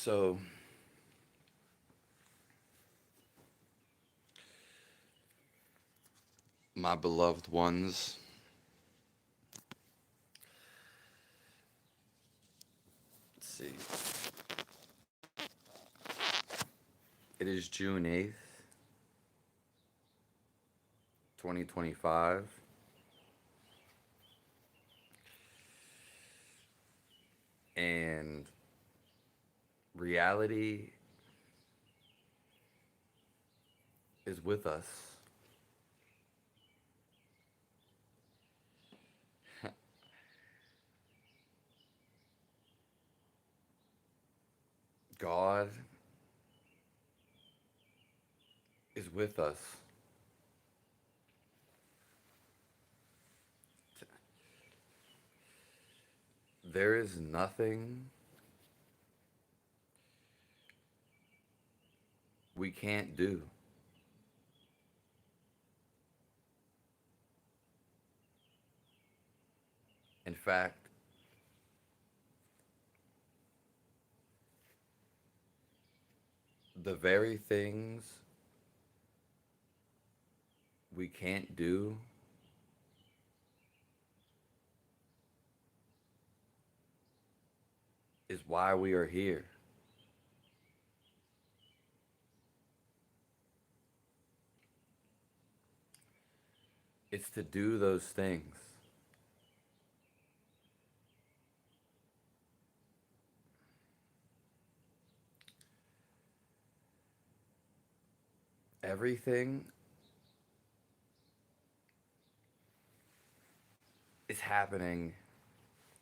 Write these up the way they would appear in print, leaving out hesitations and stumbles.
So, my beloved ones, let's see. It is June 8th, 2025, and reality is with us. God is with us. There is nothing we can't do. In fact, the very things we can't do is why we are here. It's to do those things. Everything is happening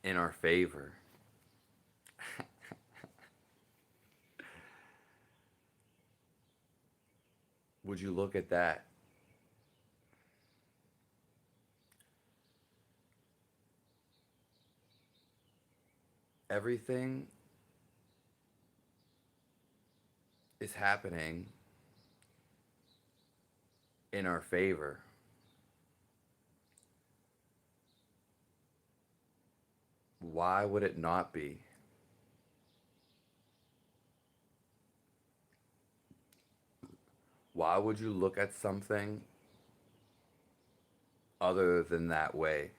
in our favor. Would you look at that? Everything is happening in our favor. Why would it not be? Why would you look at something other than that way?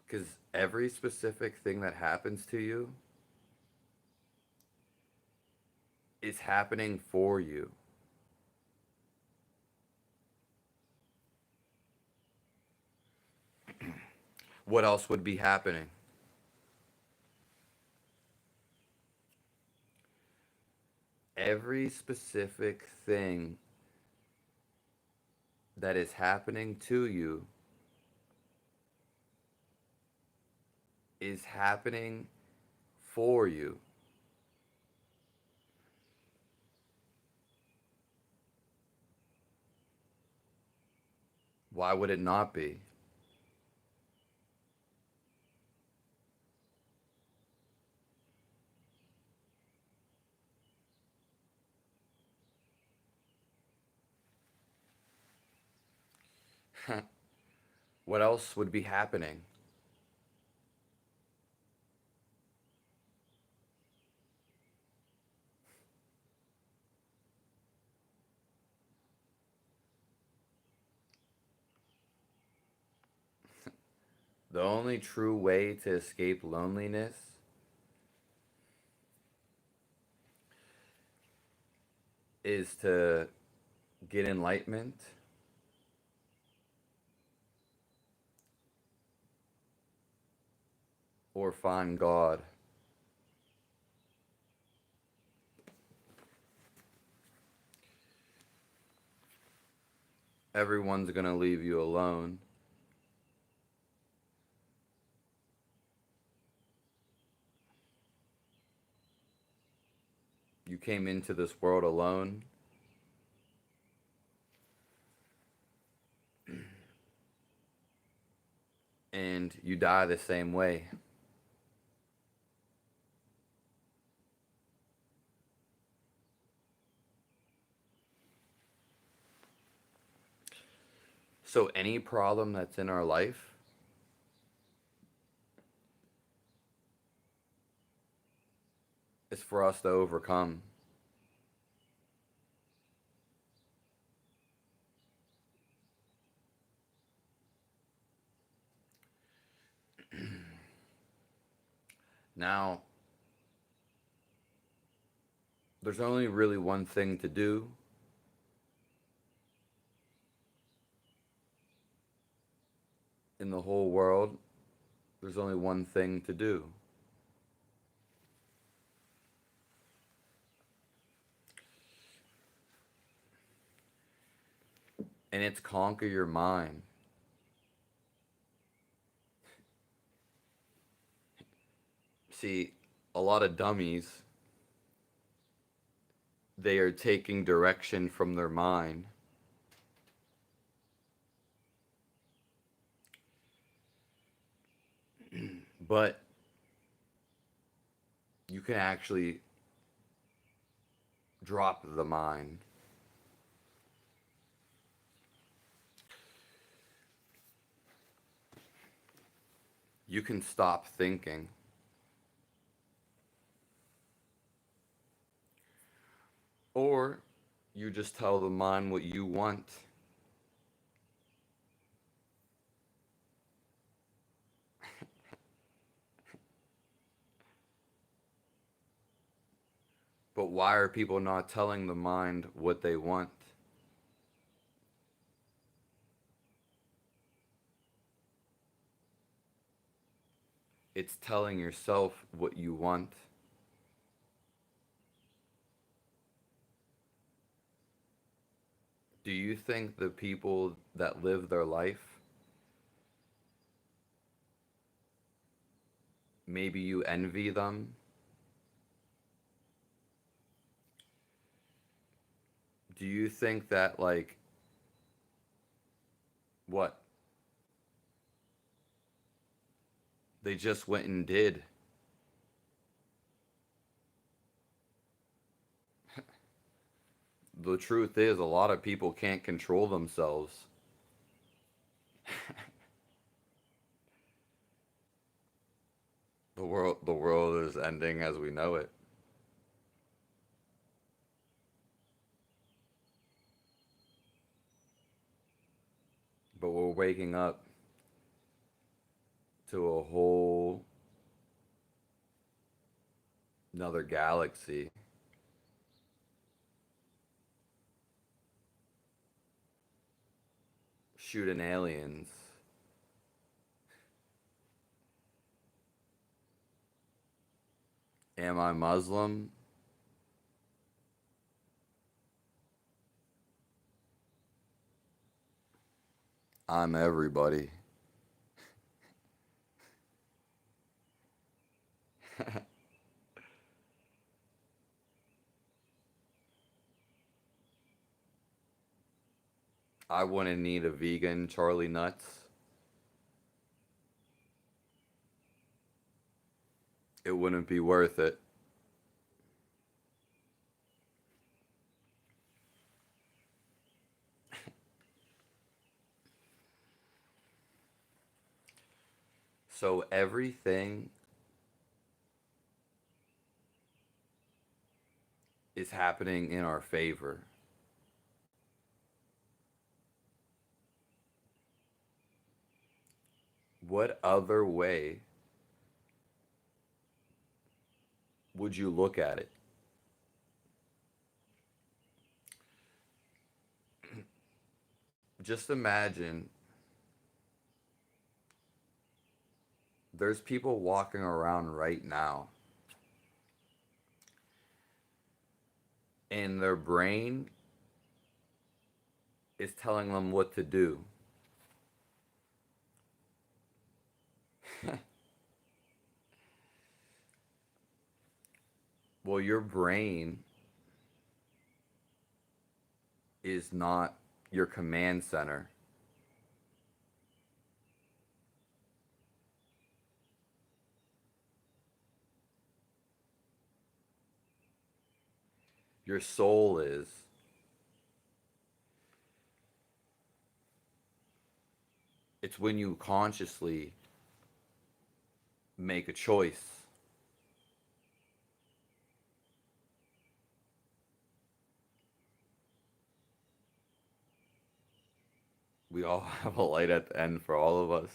Because every specific thing that happens to you is happening for you. What else would be happening? Every specific thing that is happening to you is happening for you. Why would it not be? What else would be happening? The only true way to escape loneliness is to get enlightenment or find God. Everyone's going to leave you alone. You came into this world alone. And you die the same way. So any problem that's in our life is for us to overcome. Now, there's only really one thing to do, in the whole world. There's only one thing to do. And it's conquer your mind. See, a lot of dummies, they are taking direction from their mind. But you can actually drop the mind. You can stop thinking. Or you just tell the mind what you want. But why are people not telling the mind what they want? It's telling yourself what you want. Do you think the people that live their life, maybe you envy them? Do you think that, like, what? They just went and did? The truth is, a lot of people can't control themselves. The world is ending as we know it. But we're waking up to a whole another galaxy. Shooting aliens. Am I Muslim? I'm everybody. I wouldn't need a vegan Charlie Nuts. It wouldn't be worth it. So everything is happening in our favor. What other way would you look at it? Just imagine there's people walking around right now and their brain is telling them what to do. Well, your brain is not your command center. Your soul is. It's when you consciously make a choice. We all have a light at the end for all of us.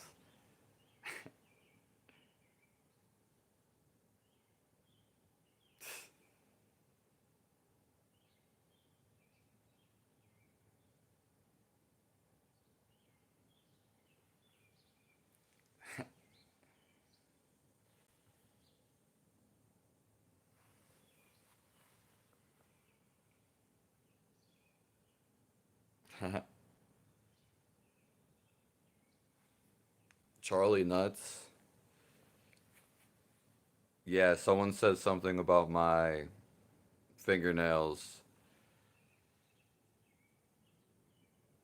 Charlie Nuts. Yeah, someone said something about my fingernails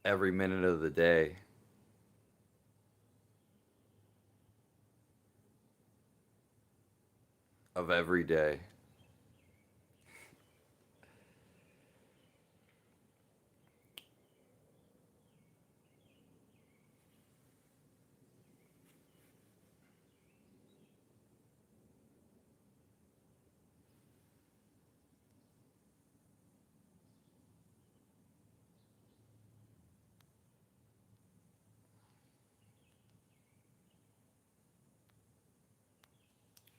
every minute of the day, of every day.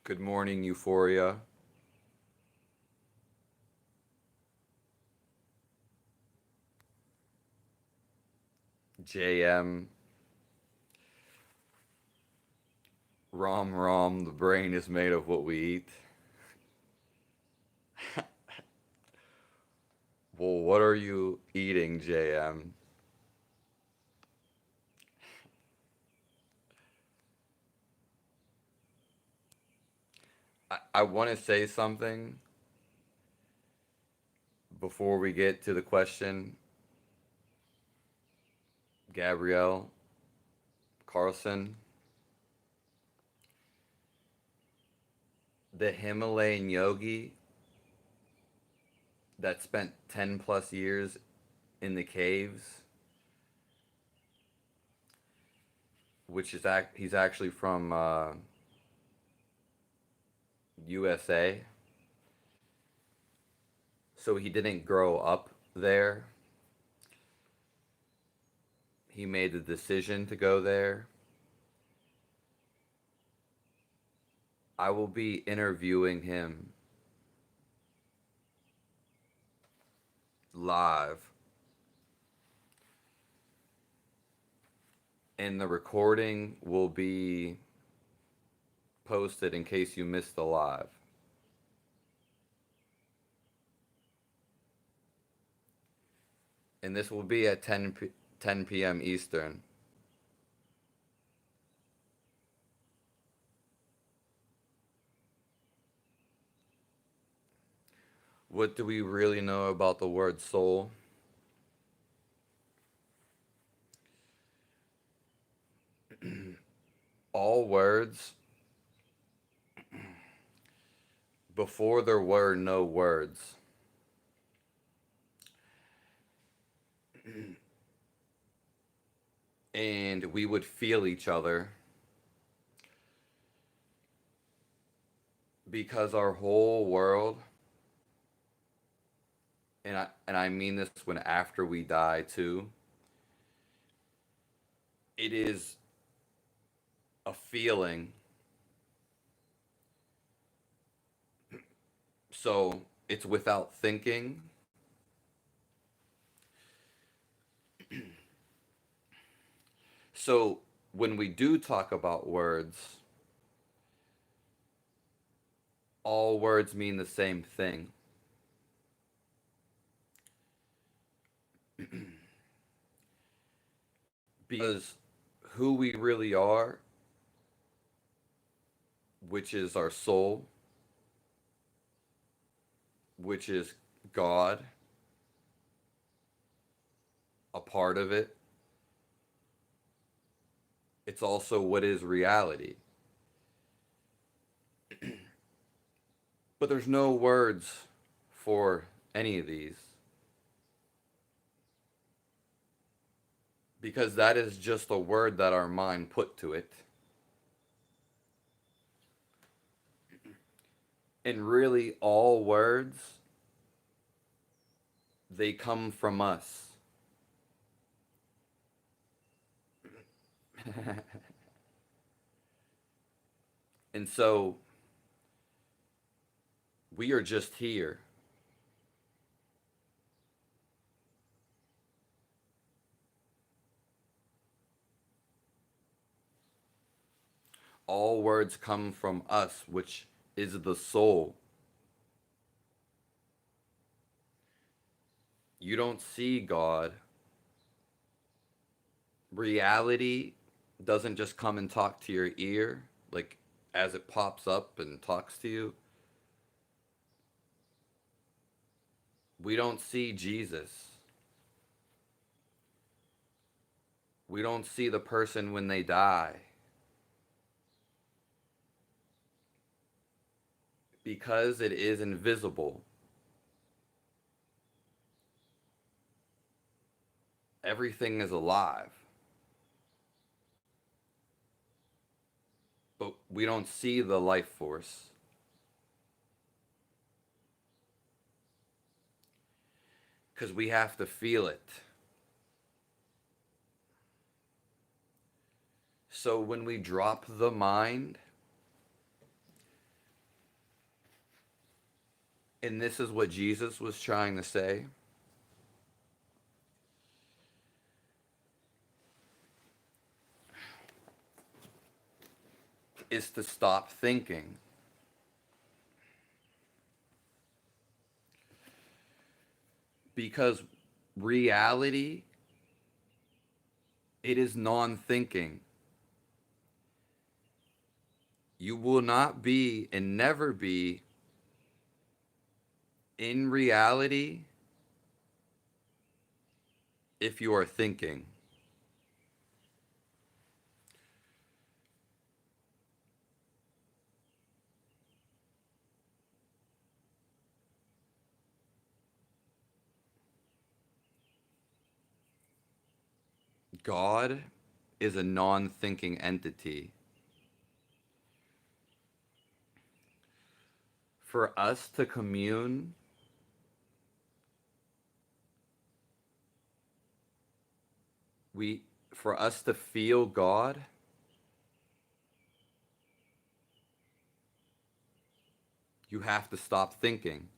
Good morning, Euphoria. JM. Rom Rom, the brain is made of what we eat. Well, what are you eating, JM? I want to say something before we get to the question, Gabrielle Carlson. The Himalayan yogi that spent 10 plus years in the caves, which is he's actually from USA. So he didn't grow up there. He made the decision to go there. I will be interviewing him live, and the recording will be posted in case you missed the live. And this will be at 10 p.m. Eastern. What do we really know about the word soul? All words, before there were no words, and we would feel each other because our whole world, and I mean this when after we die too, it is a feeling. So it's without thinking. So when we do talk about words, all words mean the same thing. Because who we really are, which is our soul, which is God, a part of it, it's also what is reality. But there's no words for any of these because that is just a word that our mind put to it. And really, all words, they come from us. And so we are just here. All words come from us, which is the soul. You don't see God. Reality doesn't just come and talk to your ear, like as it pops up and talks to you. We don't see Jesus. We don't see the person when they die. Because it is invisible, everything is alive. But we don't see the life force because we have to feel it. So when we drop the mind, and this is what Jesus was trying to say, is to stop thinking. Because reality, it is non-thinking. You will not be and never be in reality if you are thinking. God is a non-thinking entity. For us to commune, for us to feel God, you have to stop thinking.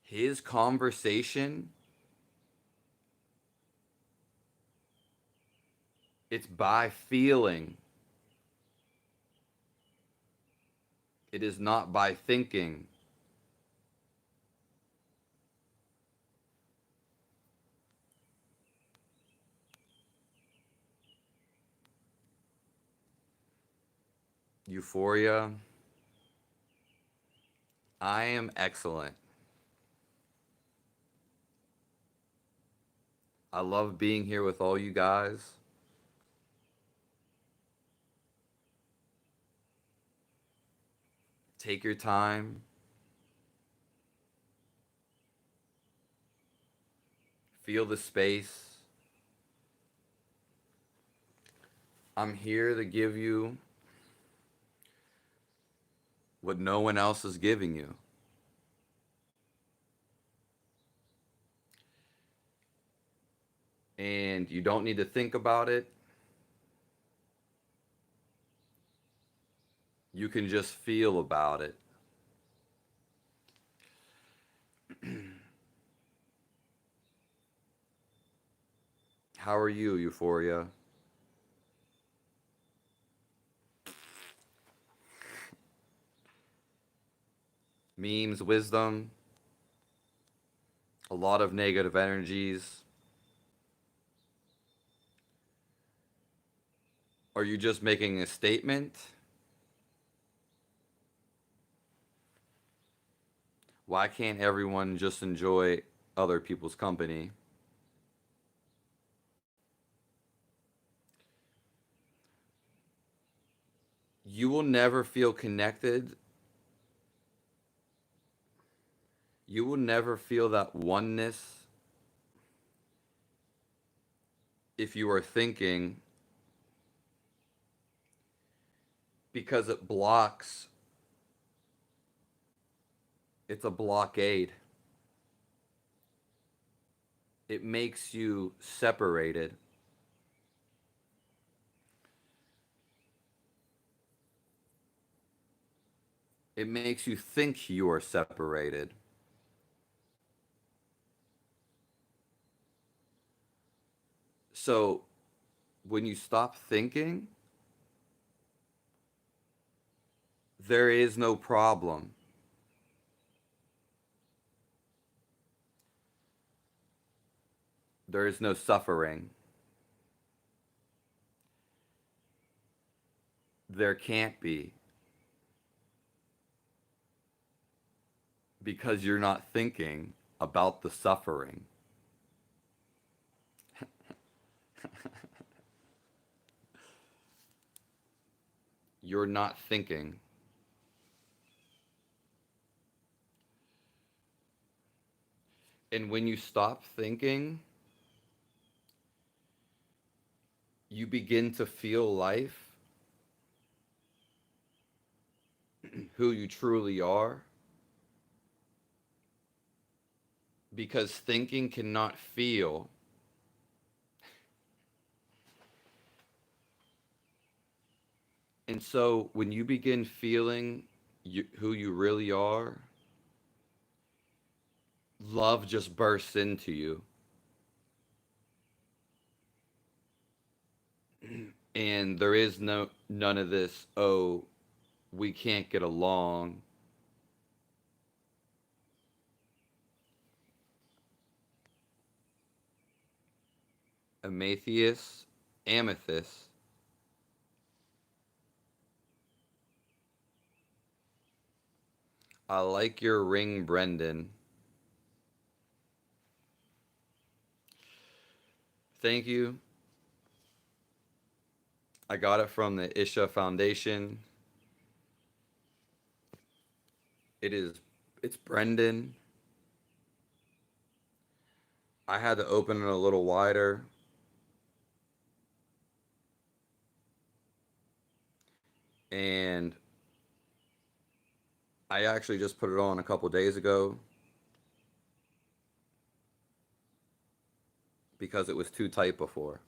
His conversation, it's by feeling. It is not by thinking. Euphoria, I am excellent. I love being here with all you guys. Take your time. Feel the space. I'm here to give you what no one else is giving you. And you don't need to think about it. You can just feel about it. How are you, Euphoria? Memes, wisdom, a lot of negative energies. Are you just making a statement? Why can't everyone just enjoy other people's company? You will never feel connected. You will never feel that oneness if you are thinking, because it blocks It's a blockade. It makes you separated. It makes you think you are separated. So when you stop thinking, there is no problem. There is no suffering. There can't be because you're not thinking about the suffering. You're not thinking. And when you stop thinking, you begin to feel life, who you truly are, because thinking cannot feel. And so when you begin feeling who you really are, love just bursts into you. And there is none of this, oh, we can't get along. Amethyst, amethyst. I like your ring, Brendan. Thank you. I got it from the Isha Foundation. It is, it's Brendan. I had to open it a little wider. And I actually just put it on a couple days ago because it was too tight before.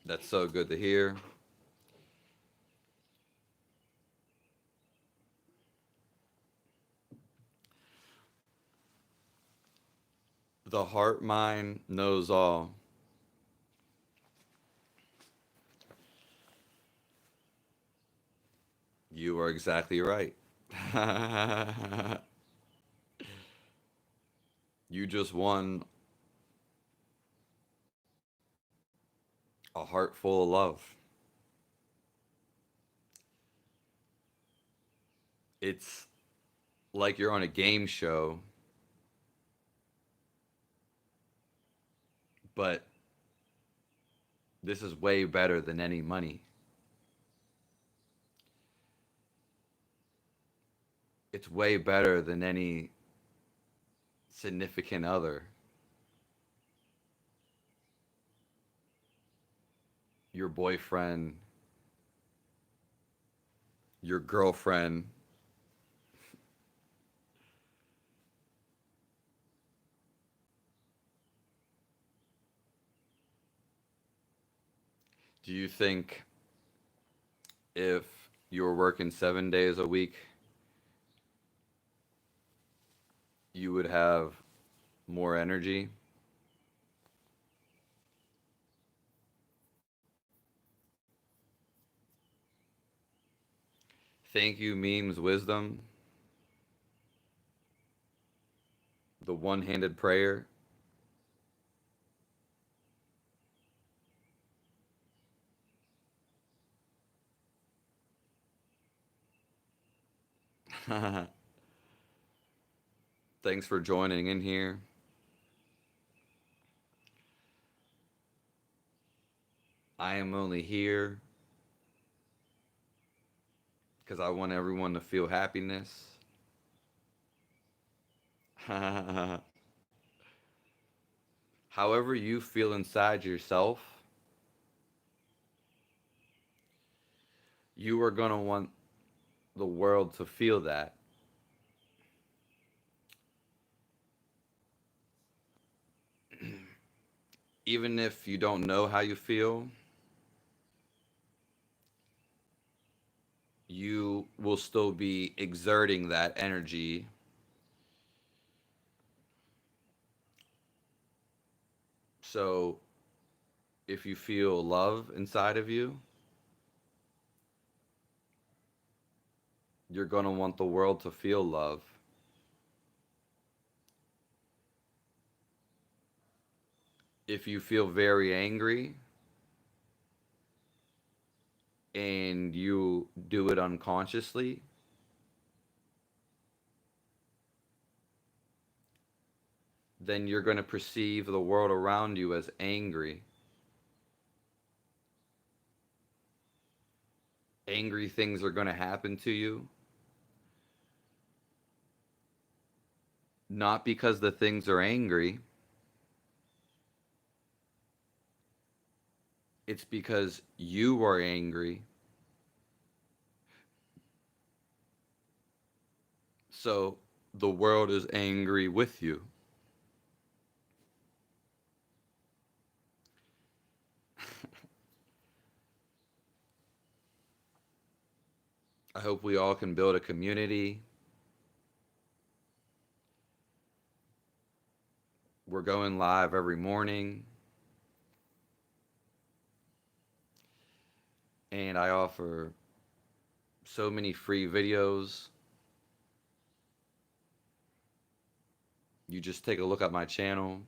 That's so good to hear. The heart mind knows all. You are exactly right. You just won a heart full of love. It's like you're on a game show, but this is way better than any money. It's way better than any significant other. Your boyfriend, your girlfriend. Do you think if you were working 7 days a week, you would have more energy? Thank you, memes, wisdom, the one handed prayer. Thanks for joining in here. I am only here because I want everyone to feel happiness. However, you feel inside yourself, you are going to want the world to feel that. Even if you don't know how you feel, you will still be exerting that energy. So if you feel love inside of you, you're going to want the world to feel love. If you feel very angry and you do it unconsciously, then you're going to perceive the world around you as angry. Angry things are going to happen to you, not because the things are angry, it's because you are angry. So the world is angry with you. I hope we all can build a community. We're going live every morning, and I offer so many free videos. You just take a look at my channel,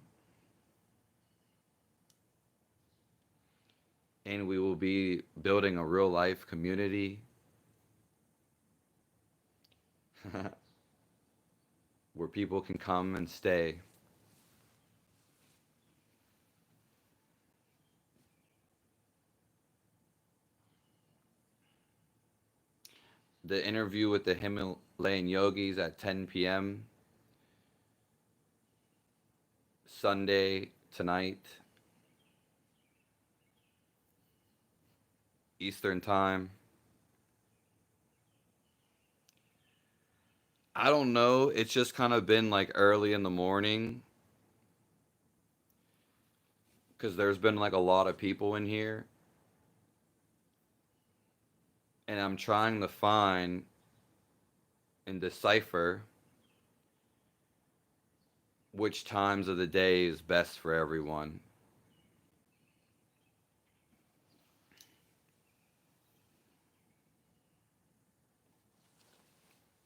and we will be building a real life community where people can come and stay. The interview with the Himalayan yogis at 10 p.m. Sunday tonight, Eastern Time. I don't know. It's just kind of been like early in the morning because there's been like a lot of people in here. And I'm trying to find and decipher which times of the day is best for everyone.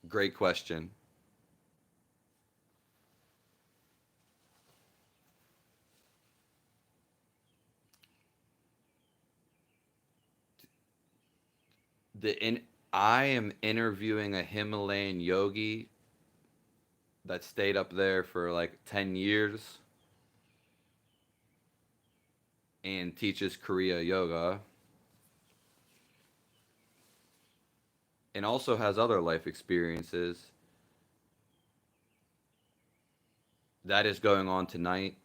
Great question. The in I am interviewing a Himalayan yogi that stayed up there for like 10 years and teaches Kriya yoga and also has other life experiences. That is going on tonight.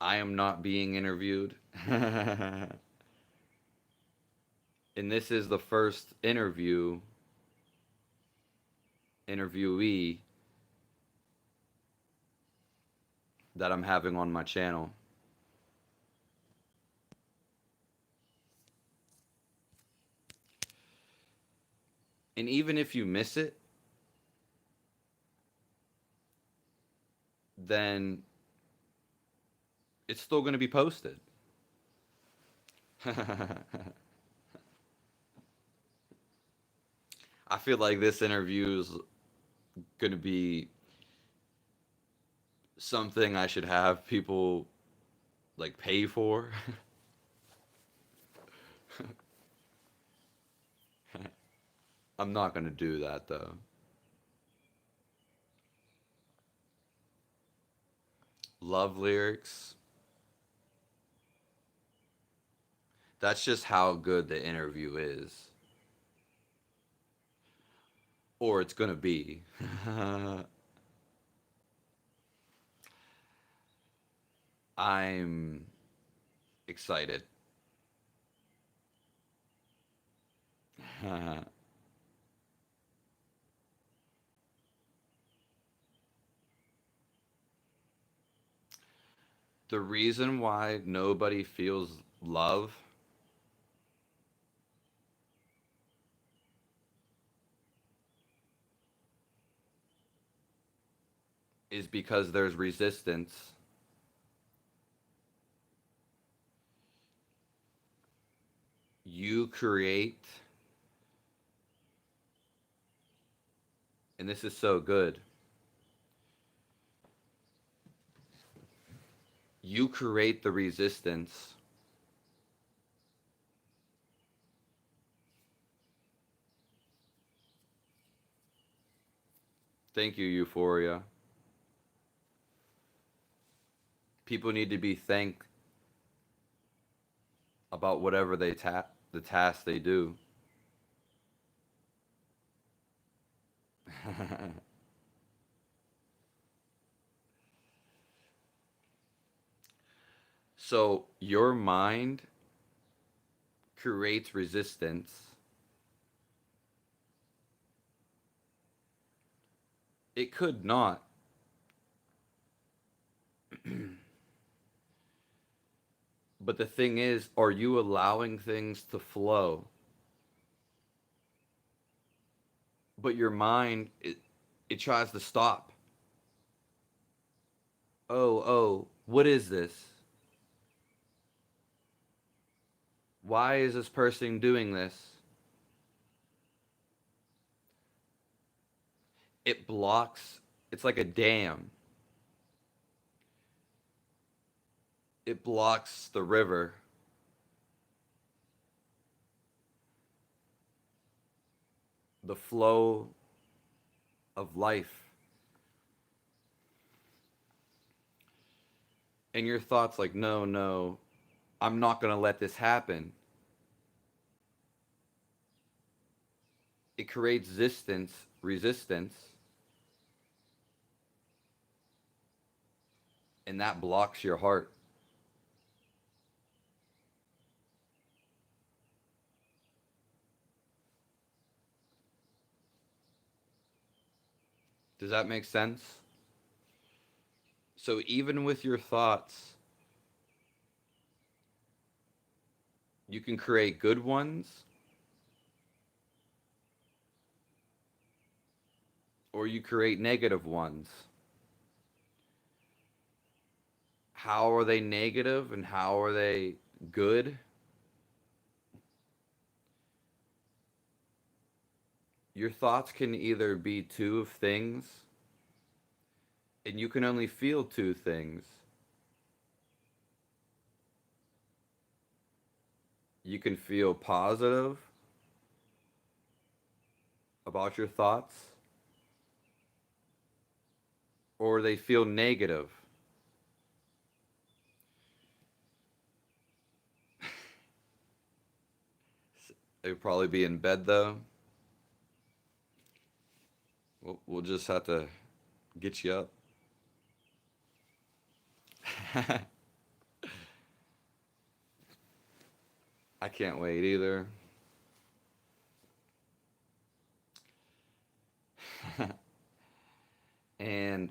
I am not being interviewed. And this is the first interviewee that I'm having on my channel. And even if you miss it, then it's still going to be posted. I feel like this interview is going to be something I should have people like pay for. I'm not going to do that though. Love lyrics. That's just how good the interview is. Or it's going to be. I'm excited. The reason why nobody feels love is because there's resistance. You create, and this is so good, you create the resistance. Thank you, Euphoria. People need to be thanked about whatever the task they do. So your mind creates resistance. It could not. But the thing is, are you allowing things to flow? But your mind, it tries to stop. Oh, what is this? Why is this person doing this? It blocks, it's like a dam. It blocks the river, the flow of life. And your thoughts like, no, I'm not going to let this happen. It creates resistance, and that blocks your heart. Does that make sense? So even with your thoughts, you can create good ones or you create negative ones. How are they negative and how are they good? Your thoughts can either be two of things, and you can only feel two things. You can feel positive about your thoughts, or they feel negative. They'd probably be in bed though. We'll just have to get you up. I can't wait either. And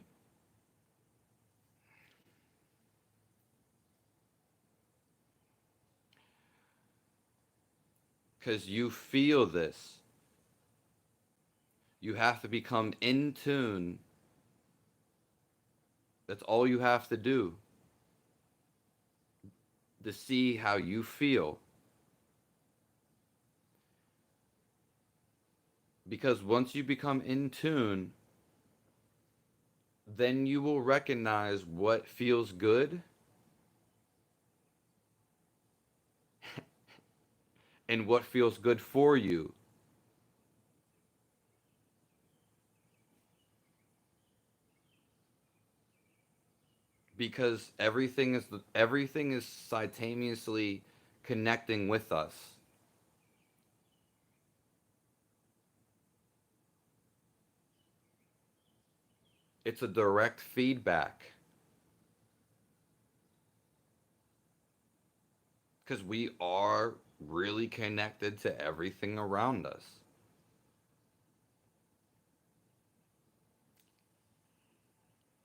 because you feel this, you have to become in tune. That's all you have to do to see how you feel. Because once you become in tune, then you will recognize what feels good and what feels good for you. Because everything is simultaneously connecting with us. It's a direct feedback. Because we are really connected to everything around us.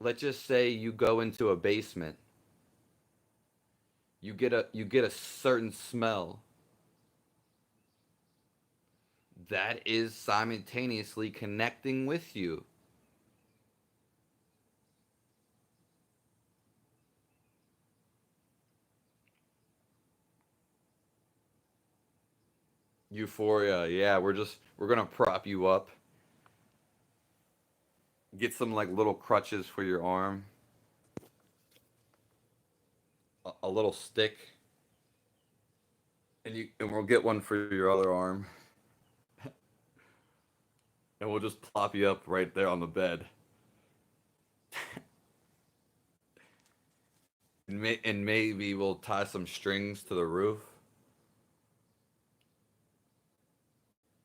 Let's just say you go into a basement, you get a certain smell that is simultaneously connecting with you. Euphoria, yeah, we're gonna prop you up, get some like little crutches for your arm, a little stick, and we'll get one for your other arm, and we'll just plop you up right there on the bed, and maybe we'll tie some strings to the roof,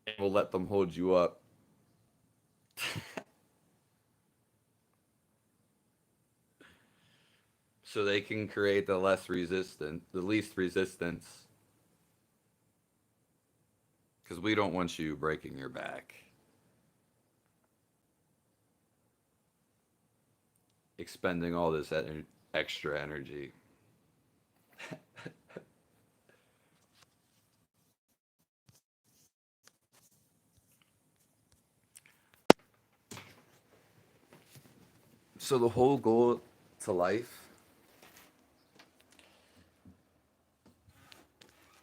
and we'll let them hold you up. So they can create the least resistance, because we don't want you breaking your back, expending all this extra energy. So the whole goal to life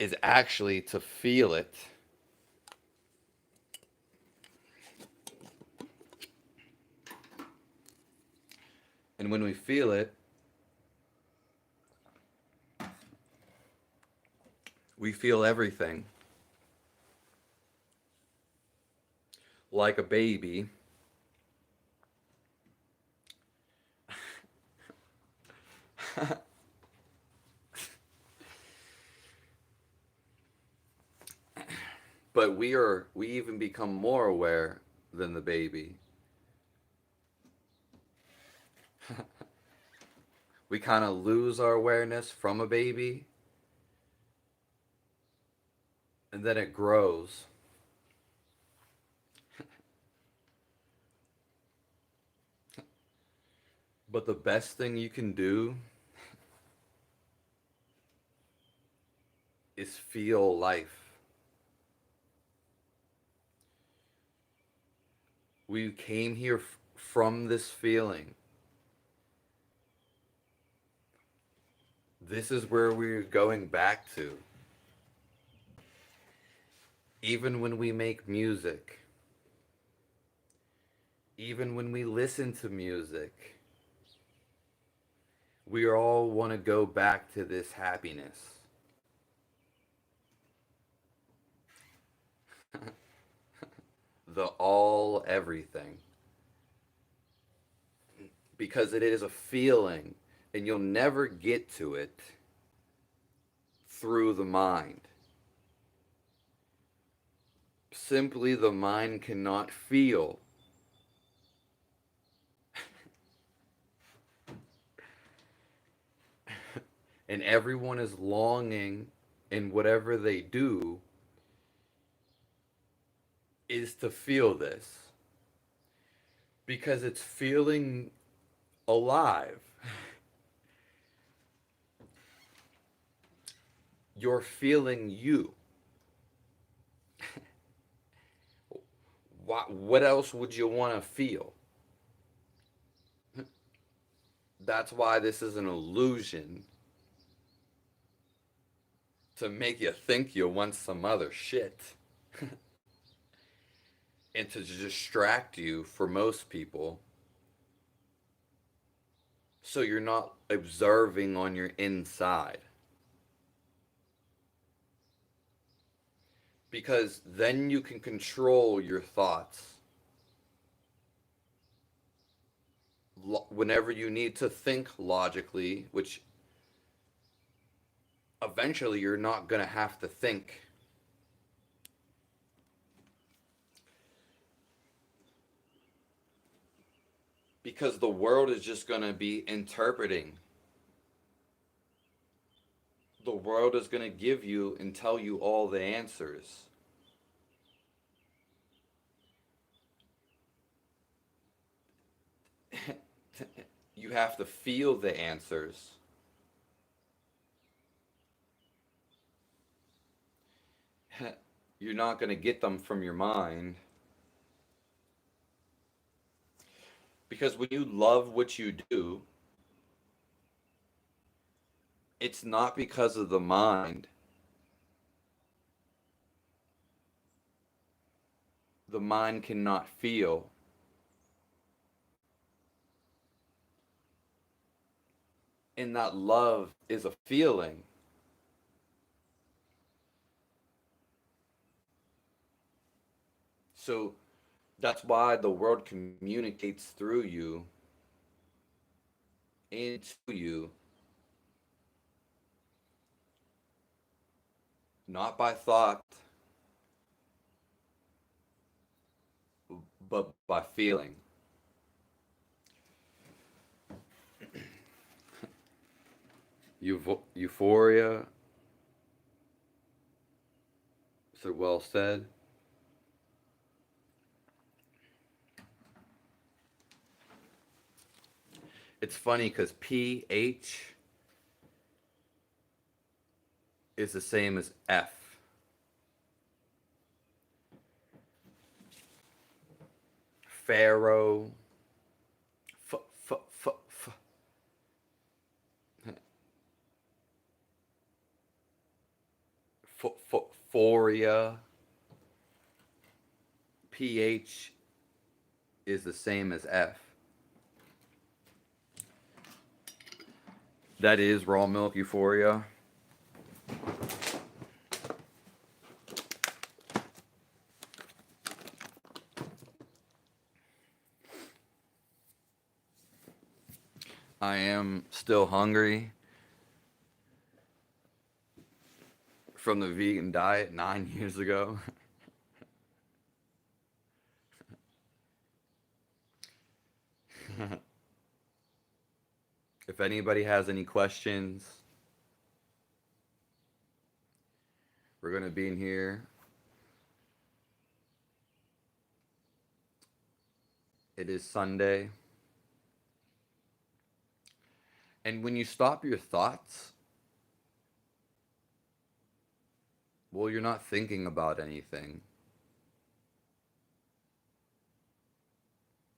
is actually to feel it. And when we feel it, we feel everything. Like a baby. But we even become more aware than the baby. We kind of lose our awareness from a baby, and then it grows. But the best thing you can do is feel life. We came here from this feeling. This is where we're going back to. Even when we make music, even when we listen to music, we all want to go back to this happiness. The all everything. Because it is a feeling, and you'll never get to it through the mind. Simply, the mind cannot feel. And everyone is longing, and whatever they do is to feel this. Because it's feeling alive. You're feeling you. What else would you want to feel? That's why this is an illusion, to make you think you want some other shit. And to distract you, for most people, so you're not observing on your inside. Because then you can control your thoughts. Whenever you need to think logically, which eventually you're not going to have to think. Because the world is just going to be interpreting. The world is going to give you and tell you all the answers. You have to feel the answers. You're not going to get them from your mind. Because when you love what you do, it's not because of the mind. The mind cannot feel. And that love is a feeling. So that's why the world communicates through you, into you, not by thought, but by feeling. Euphoria, so well said. It's funny because PH is the same as F. Pharaoh, f, f, f, f, Phoria. PH is the same as F. That is raw milk euphoria. I am still hungry from the vegan diet 9 years ago. If anybody has any questions, we're going to be in here. It is Sunday. And when you stop your thoughts, well, you're not thinking about anything.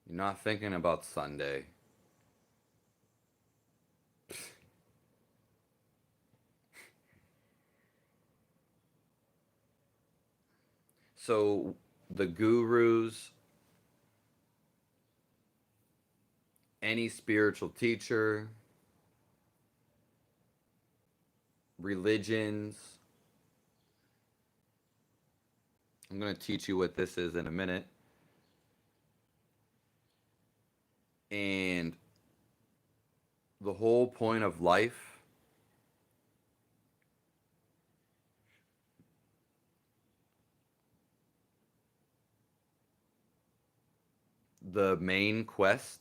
You're not thinking about Sunday. So the gurus, any spiritual teacher, religions, I'm going to teach you what this is in a minute. And the whole point of life, the main quest,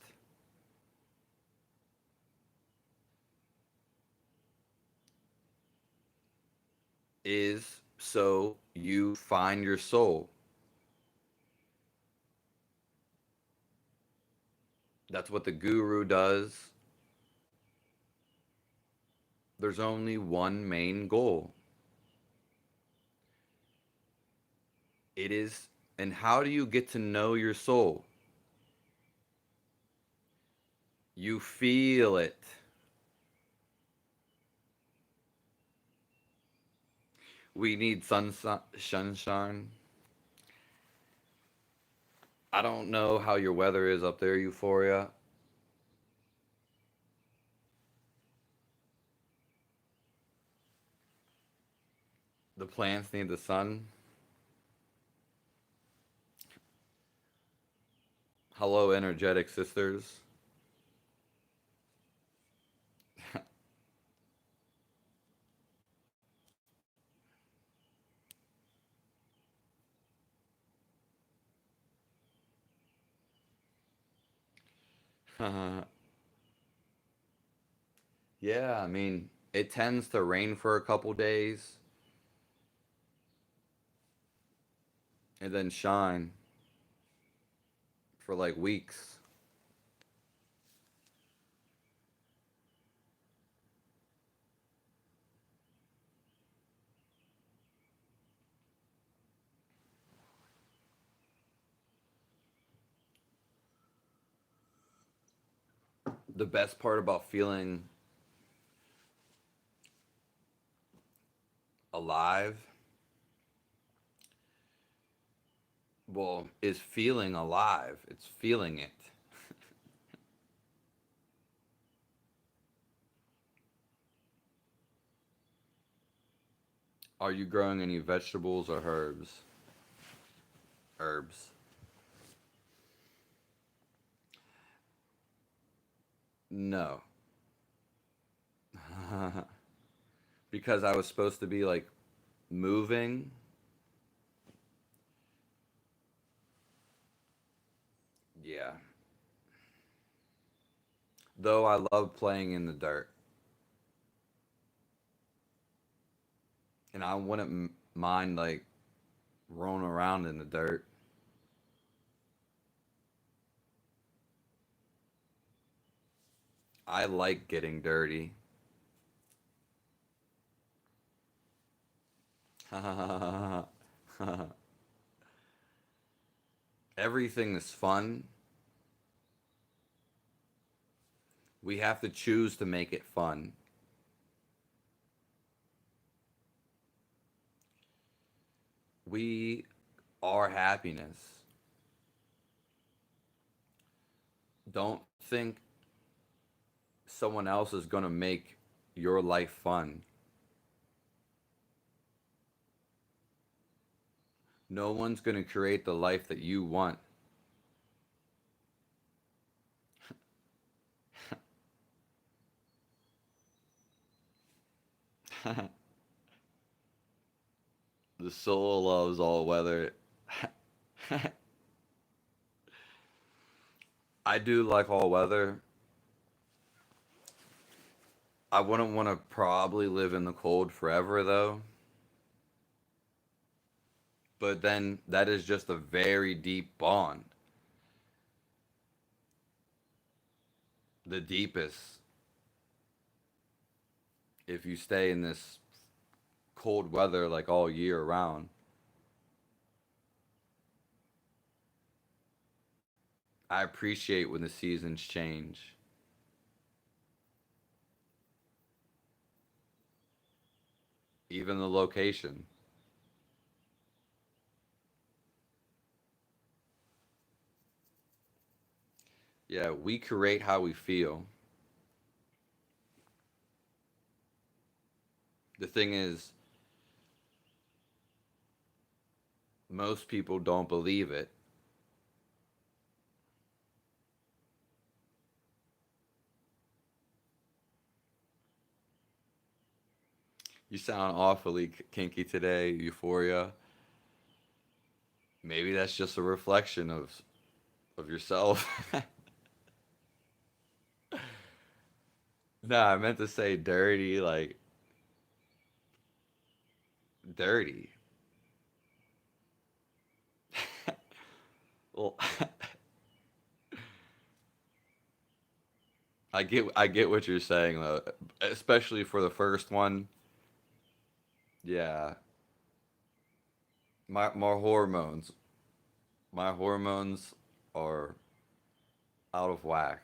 is so you find your soul. That's what the guru does. There's only one main goal. It is, and how do you get to know your soul? You feel it. We need sunshine. I don't know how your weather is up there, Euphoria. The plants need the sun. Hello, energetic sisters. Yeah, I mean, It tends to rain for a couple days and then shine for like weeks. The best part about feeling alive, well, is feeling alive. It's feeling it. Are you growing any vegetables or herbs? Herbs. No. Because I was supposed to be like moving. Yeah. Though I love playing in the dirt. And I wouldn't mind like rolling around in the dirt. I like getting dirty. Everything is fun. We have to choose to make it fun. We are happiness. Don't think someone else is going to make your life fun. No one's going to create the life that you want. The soul loves all weather. I do like all weather. I wouldn't want to probably live in the cold forever though. But then that is just a very deep bond. The deepest if you stay in this cold weather like all year round. I appreciate when the seasons change, even the location. Yeah, we create how we feel. The thing is, most people don't believe it. You sound awfully kinky today, Euphoria. Maybe that's just a reflection of yourself. No, I meant to say dirty, like dirty. Well, I get what you're saying though, especially for the first one. Yeah, my hormones, my hormones are out of whack,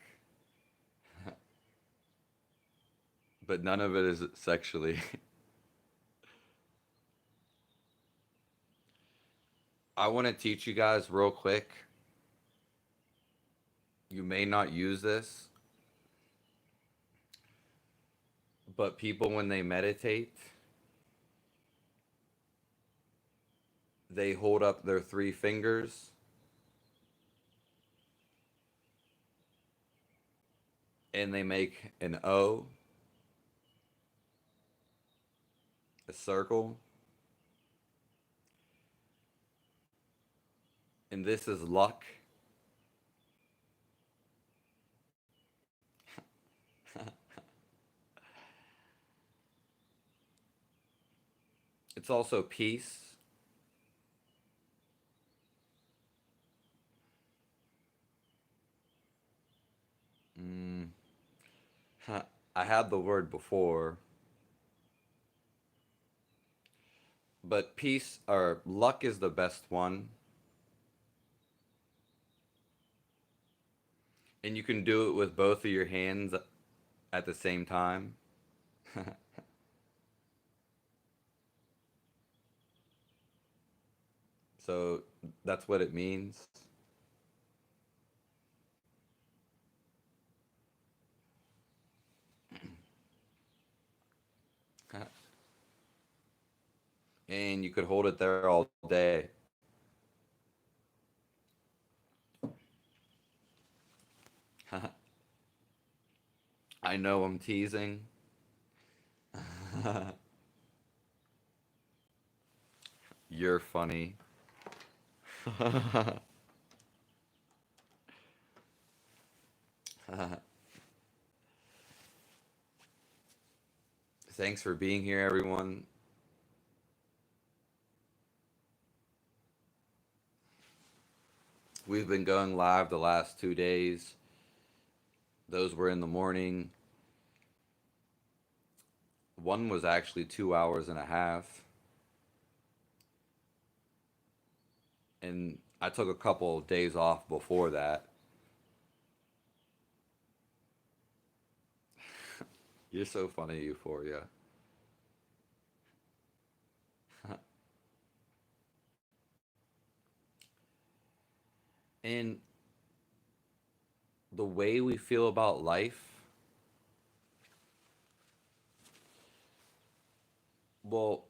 but none of it is sexually. I want to teach you guys real quick. You may not use this, but people when they meditate, they hold up their three fingers and they make an O, a circle, and this is luck. It's also peace. Mm, I had the word before, but peace or luck is the best one, and you can do it with both of your hands at the same time. So that's what it means. And you could hold it there all day. I know I'm teasing. You're funny. Thanks for being here, everyone. We've been going live the last 2 days. Those were in the morning. One was actually 2 hours and a half. And I took a couple of days off before that. You're so funny, Euphoria. And the way we feel about life, well,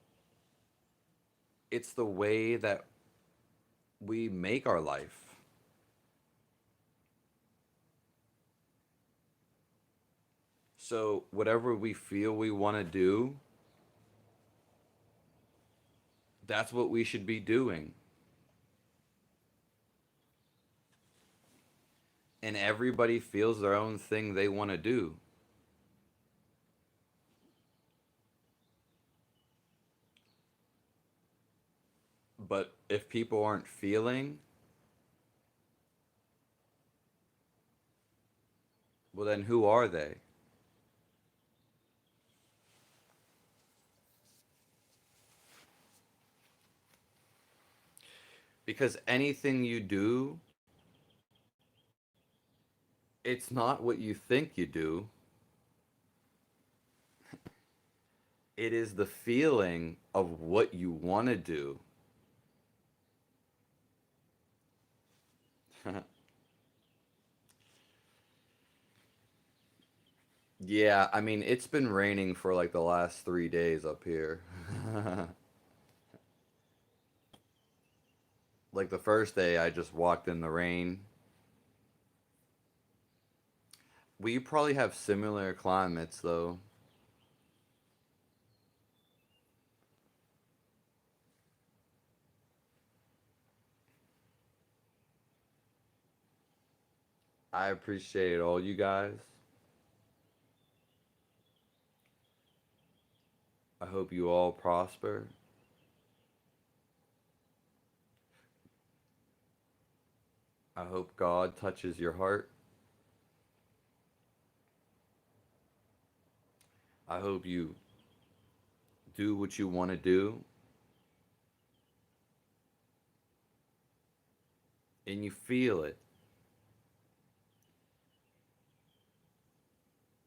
it's the way that we make our life. So, whatever we feel we want to do, that's what we should be doing. And everybody feels their own thing they want to do. But if people aren't feeling, well, then who are they? Because anything you do, it's not what you think you do, it is the feeling of what you want to do. Yeah, I mean, it's been raining for like the last 3 days up here. Like the first day, I just walked in the rain. We probably have similar climates, though. I appreciate all you guys. I hope you all prosper. I hope God touches your heart. I hope you do what you want to do and you feel it.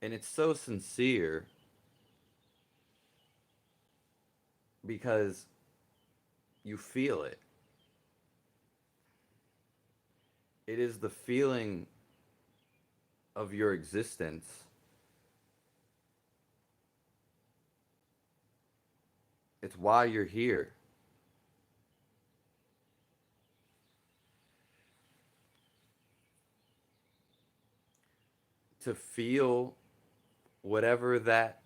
And it's so sincere because you feel it. It is the feeling of your existence. It's why you're here. To feel whatever that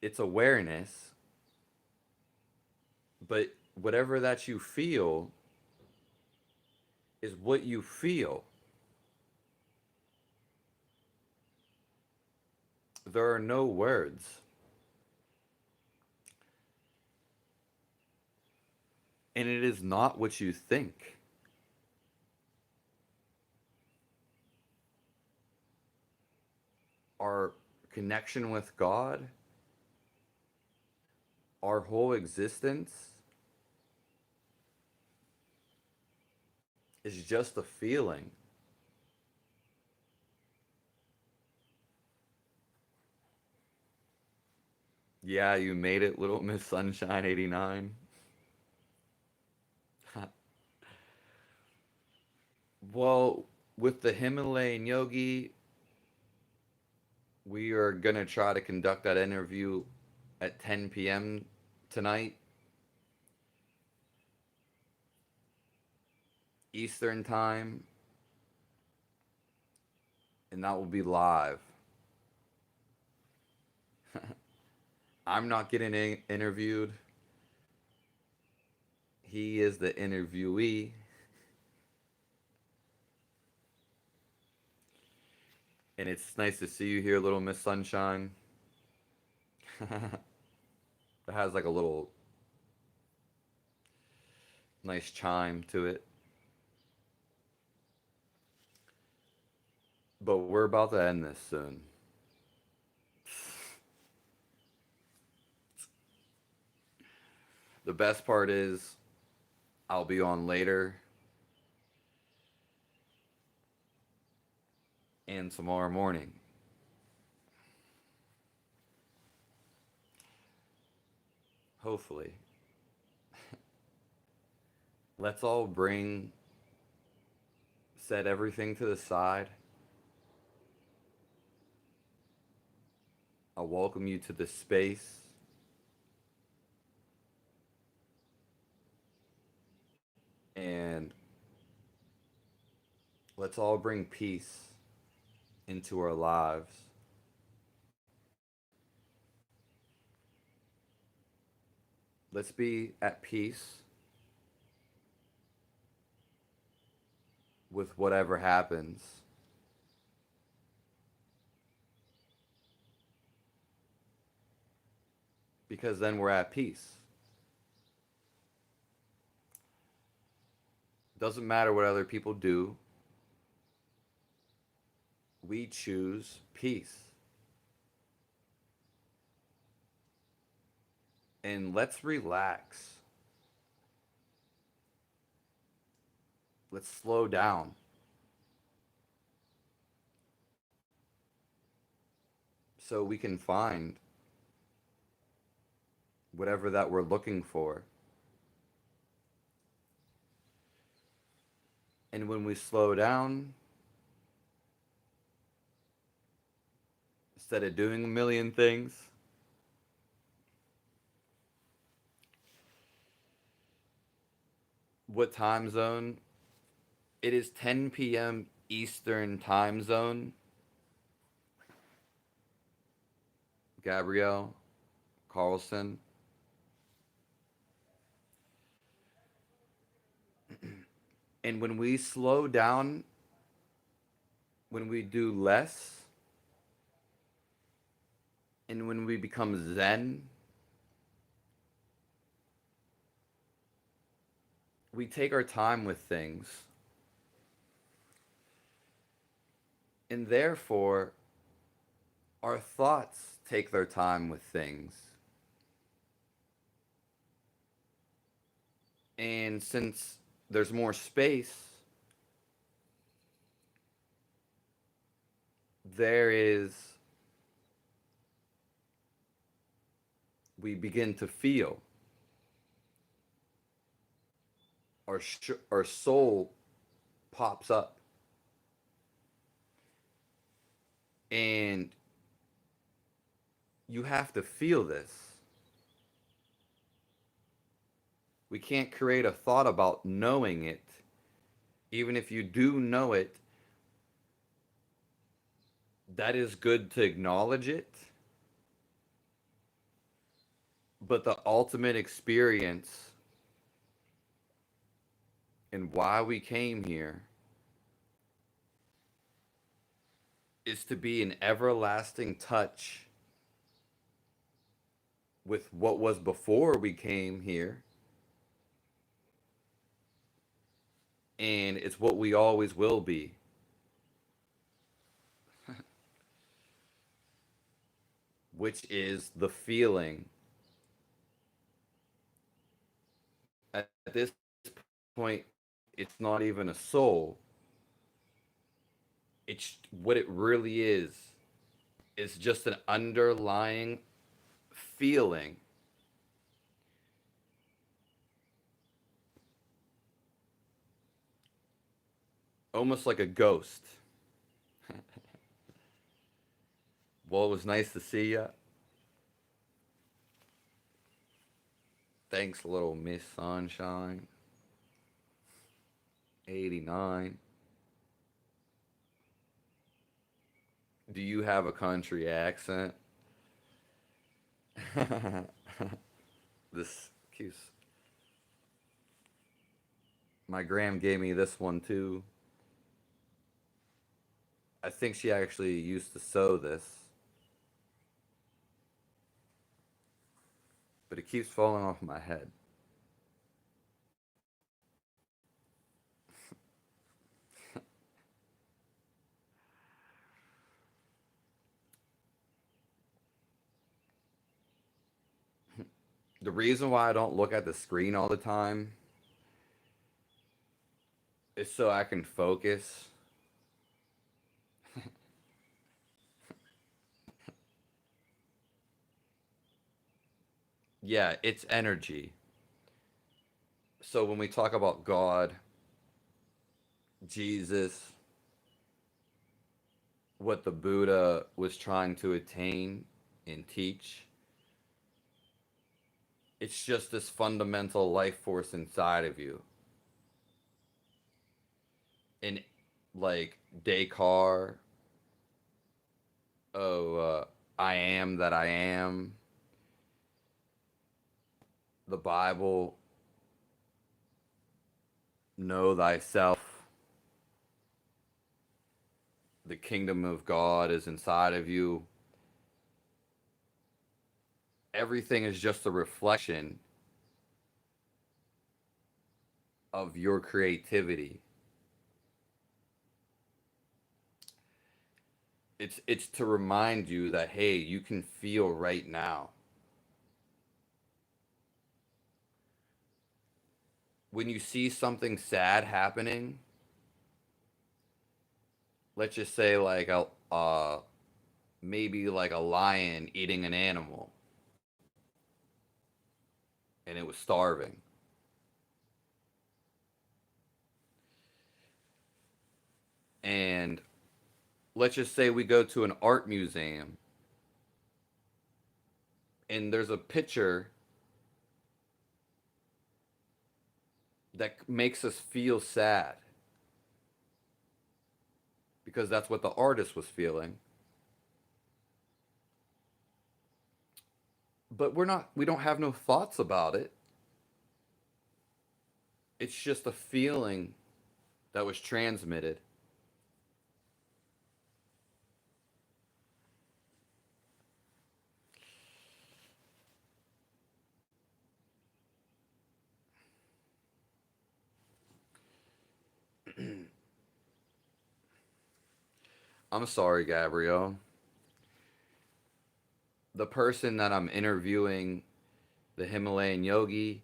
it's awareness, but whatever that you feel is what you feel. There are no words. And it is not what you think. Our connection with God, our whole existence, is just a feeling. Yeah, you made it, Little Miss Sunshine 89. Well, with the Himalayan Yogi, we are going to try to conduct that interview at 10 p.m. tonight, Eastern Time, and that will be live. I'm not getting interviewed. He is the interviewee, and it's nice to see you here, Little Miss Sunshine. It has like a little nice chime to it. But we're about to end this soon. The best part is I'll be on later and tomorrow morning. Hopefully. Let's all set everything to the side. I'll welcome you to the space, and let's all bring peace into our lives. Let's be at peace with whatever happens, because then we're at peace. Doesn't matter what other people do, we choose peace. And let's relax. Let's slow down so we can find whatever that we're looking for. And when we slow down, instead of doing a million things, what time zone? It is 10 p.m. Eastern time zone. Gabrielle Carlson. And when we slow down, when we do less, and when we become Zen, we take our time with things. And therefore, our thoughts take their time with things. And since there's more space, there is, we begin to feel. Our soul pops up. And you have to feel this. We can't create a thought about knowing it. Even if you do know it, that is good to acknowledge it. But the ultimate experience and why we came here is to be in everlasting touch with what was before we came here and it's what we always will be, which is the feeling. At this point, it's not even a soul. It's what it really is. It's just an underlying feeling, almost like a ghost. Well, it was nice to see you. Thanks, little Miss Sunshine. 89. Do you have a country accent? This keeps. My gram gave me this one too. I think she actually used to sew this, but it keeps falling off my head. The reason why I don't look at the screen all the time is so I can focus. Yeah, it's energy. So when we talk about God, Jesus, what the Buddha was trying to attain and teach, it's just this fundamental life force inside of you. And like Descartes, oh, I am that I am, the Bible, know thyself, the kingdom of God is inside of you. Everything is just a reflection of your creativity. It's to remind you that hey, you can feel right now. When you see something sad happening, let's just say like a maybe like a lion eating an animal and it was starving. And let's just say we go to an art museum and there's a picture that makes us feel sad because that's what the artist was feeling. But we don't have no thoughts about it. It's just a feeling that was transmitted. I'm sorry, Gabrielle. The person that I'm interviewing, the Himalayan yogi,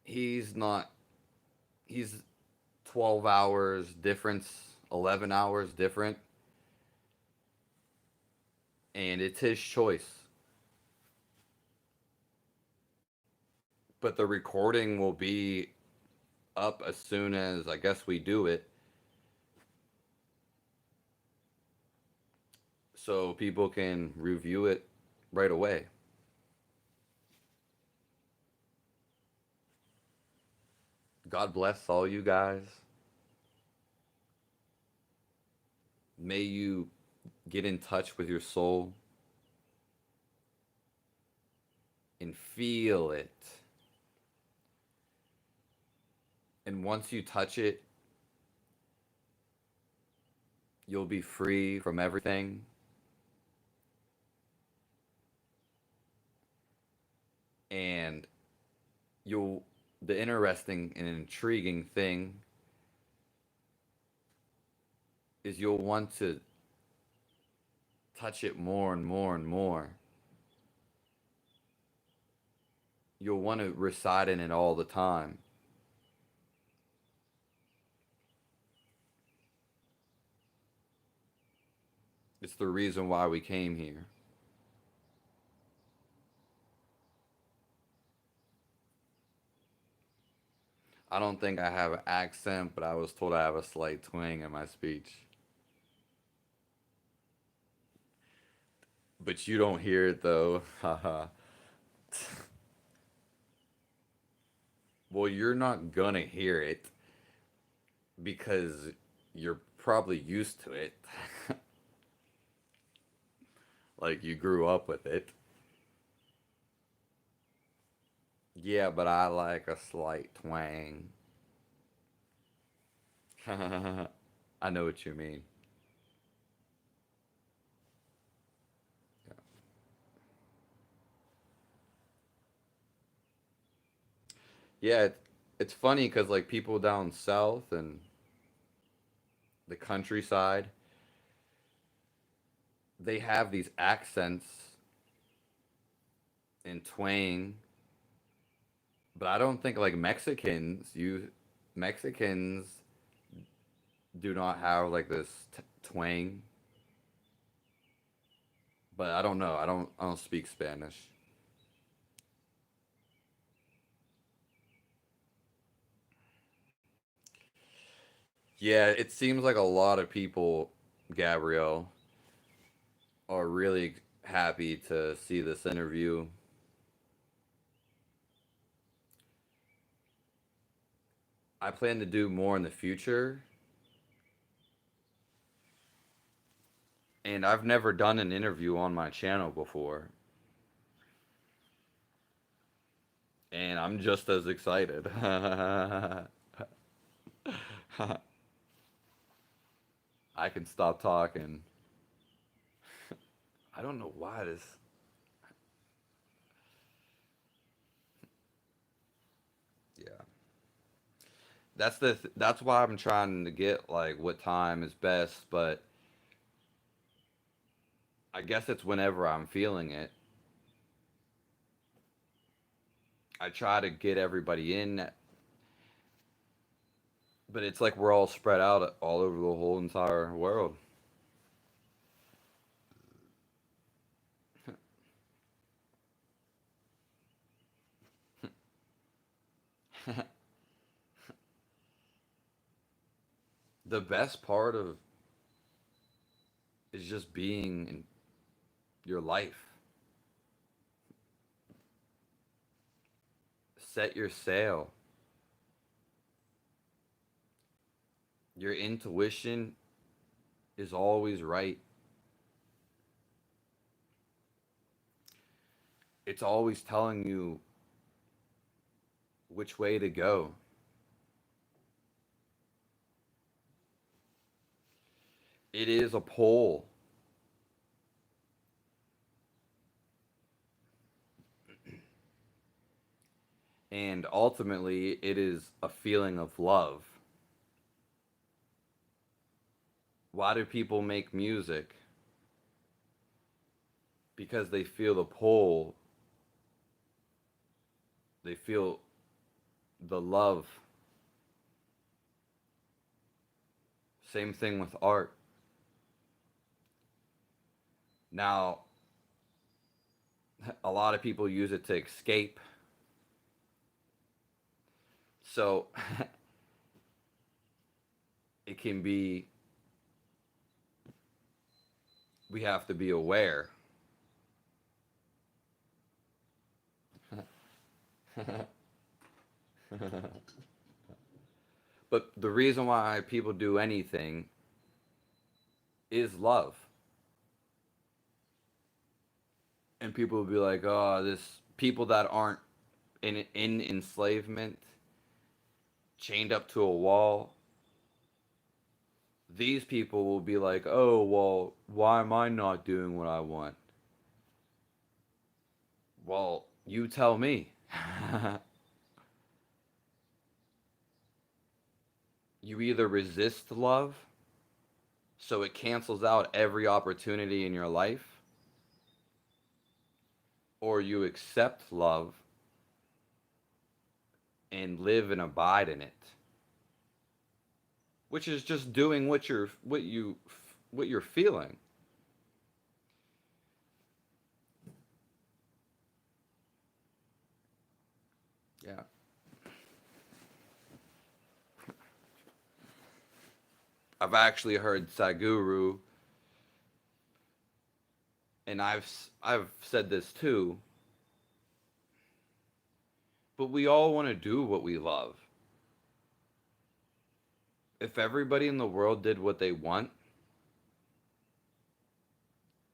he's not, he's 12 hours difference, 11 hours different, and it's his choice. But the recording will be up as soon as I guess we do it, so people can review it right away. God bless all you guys. May you get in touch with your soul and feel it. And once you touch it, you'll be free from everything. And you'll the interesting and intriguing thing is you'll want to touch it more and more and more. You'll want to reside in it all the time. It's the reason why we came here. I don't think I have an accent, but I was told I have a slight twang in my speech. But you don't hear it though. Haha. Well, you're not gonna hear it because you're probably used to it. Like you grew up with it. Yeah, but I like a slight twang. I know what you mean. Yeah, it's funny because like people down south and the countryside, they have these accents and twang, but I don't think like Mexicans do not have like this twang. But I don't know. I don't speak Spanish. Yeah, it seems like a lot of people, Gabrielle, are really happy to see this interview. I plan to do more in the future, and I've never done an interview on my channel before, and I'm just as excited. I can stop talking. I don't know why this. Yeah, that's why I'm trying to get like what time is best, but I guess it's whenever I'm feeling it. I try to get everybody in, but it's like we're all spread out all over the whole entire world. The best part of is just being in your life. Set your sail. Your intuition is always right. It's always telling you which way to go. It is a pull, and ultimately, it is a feeling of love. Why do people make music? Because they feel the pull, they feel the love. Same thing with art. Now, a lot of people use it to escape. So it can be, we have to be aware. But the reason why people do anything is love. And people will be like, oh, this people that aren't in enslavement, chained up to a wall, these people will be like, oh, well, why am I not doing what I want? Well, you tell me. You either resist love, so it cancels out every opportunity in your life, or you accept love and live and abide in it, which is just doing what you're feeling. Yeah. I've actually heard Saguru, and I've said this too, but we all want to do what we love. If everybody in the world did what they want,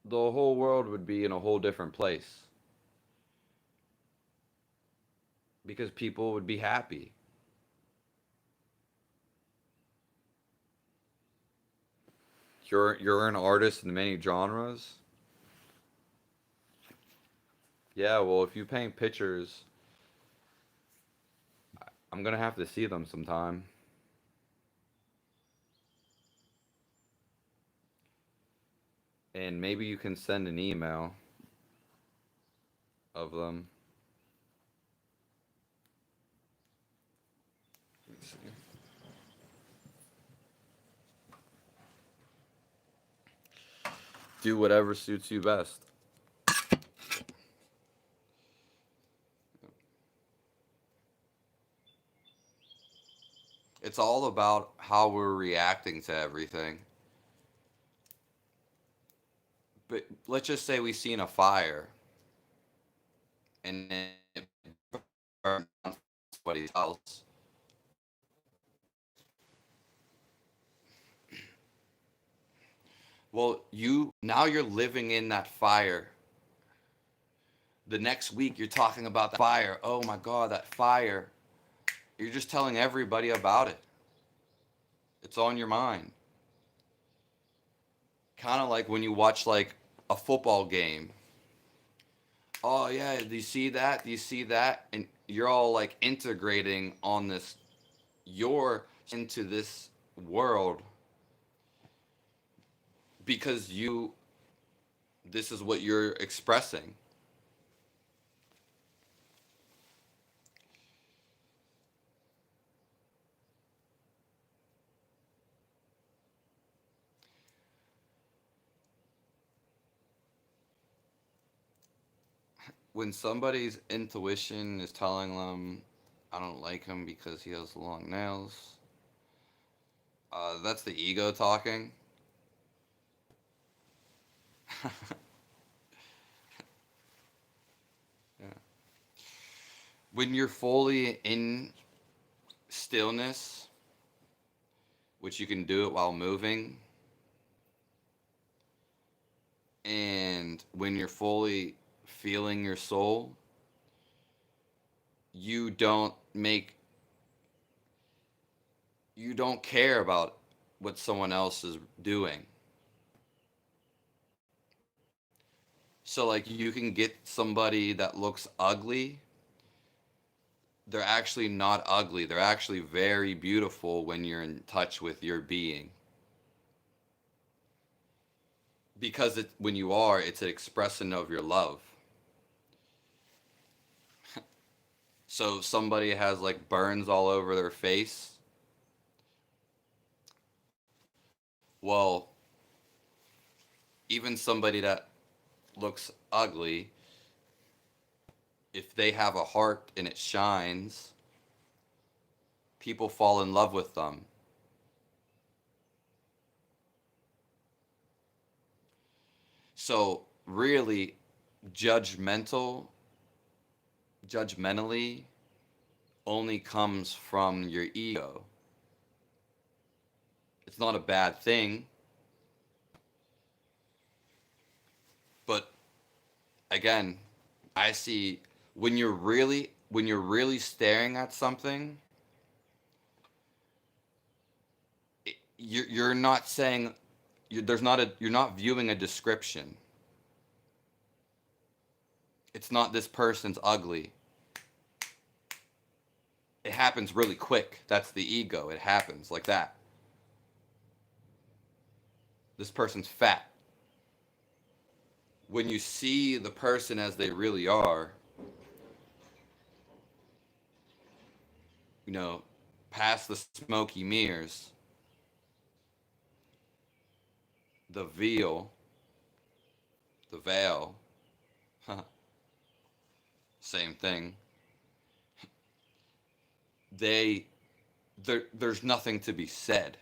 the whole world would be in a whole different place because people would be happy. You're an artist in many genres. Yeah, well, if you paint pictures, I'm gonna have to see them sometime. And maybe you can send an email of them. Let me see. Do whatever suits you best. It's all about how we're reacting to everything. But let's just say we seen a fire and it burned down somebody's house. Well, you're living in that fire. The next week you're talking about the fire. Oh my god, that fire. You're just telling everybody about it. It's on your mind. Kind of like when you watch like a football game. Oh yeah, do you see that? Do you see that? And you're all like integrating on this. You're into this world because this is what you're expressing. When somebody's intuition is telling them, I don't like him because he has long nails, that's the ego talking. Yeah. When you're fully in stillness, which you can do it while moving, and when you're fully feeling your soul, you don't make you don't care about what someone else is doing. So like you can get somebody that looks ugly, they're actually not ugly. They're actually very beautiful when you're in touch with your being. Because when you are, it's an expression of your love. So if somebody has like burns all over their face, well, even somebody that looks ugly, if they have a heart and it shines, people fall in love with them. So really judgmental judgmentally only comes from your ego. It's not a bad thing, but again, I see when you're really staring at something, you're not saying you're not viewing a description. It's not this person's ugly. happens really quick. That's the ego. It happens like that. This person's fat. When you see the person as they really are, you know, past the smoky mirrors, the veil, the veil, same thing. They there's nothing to be said.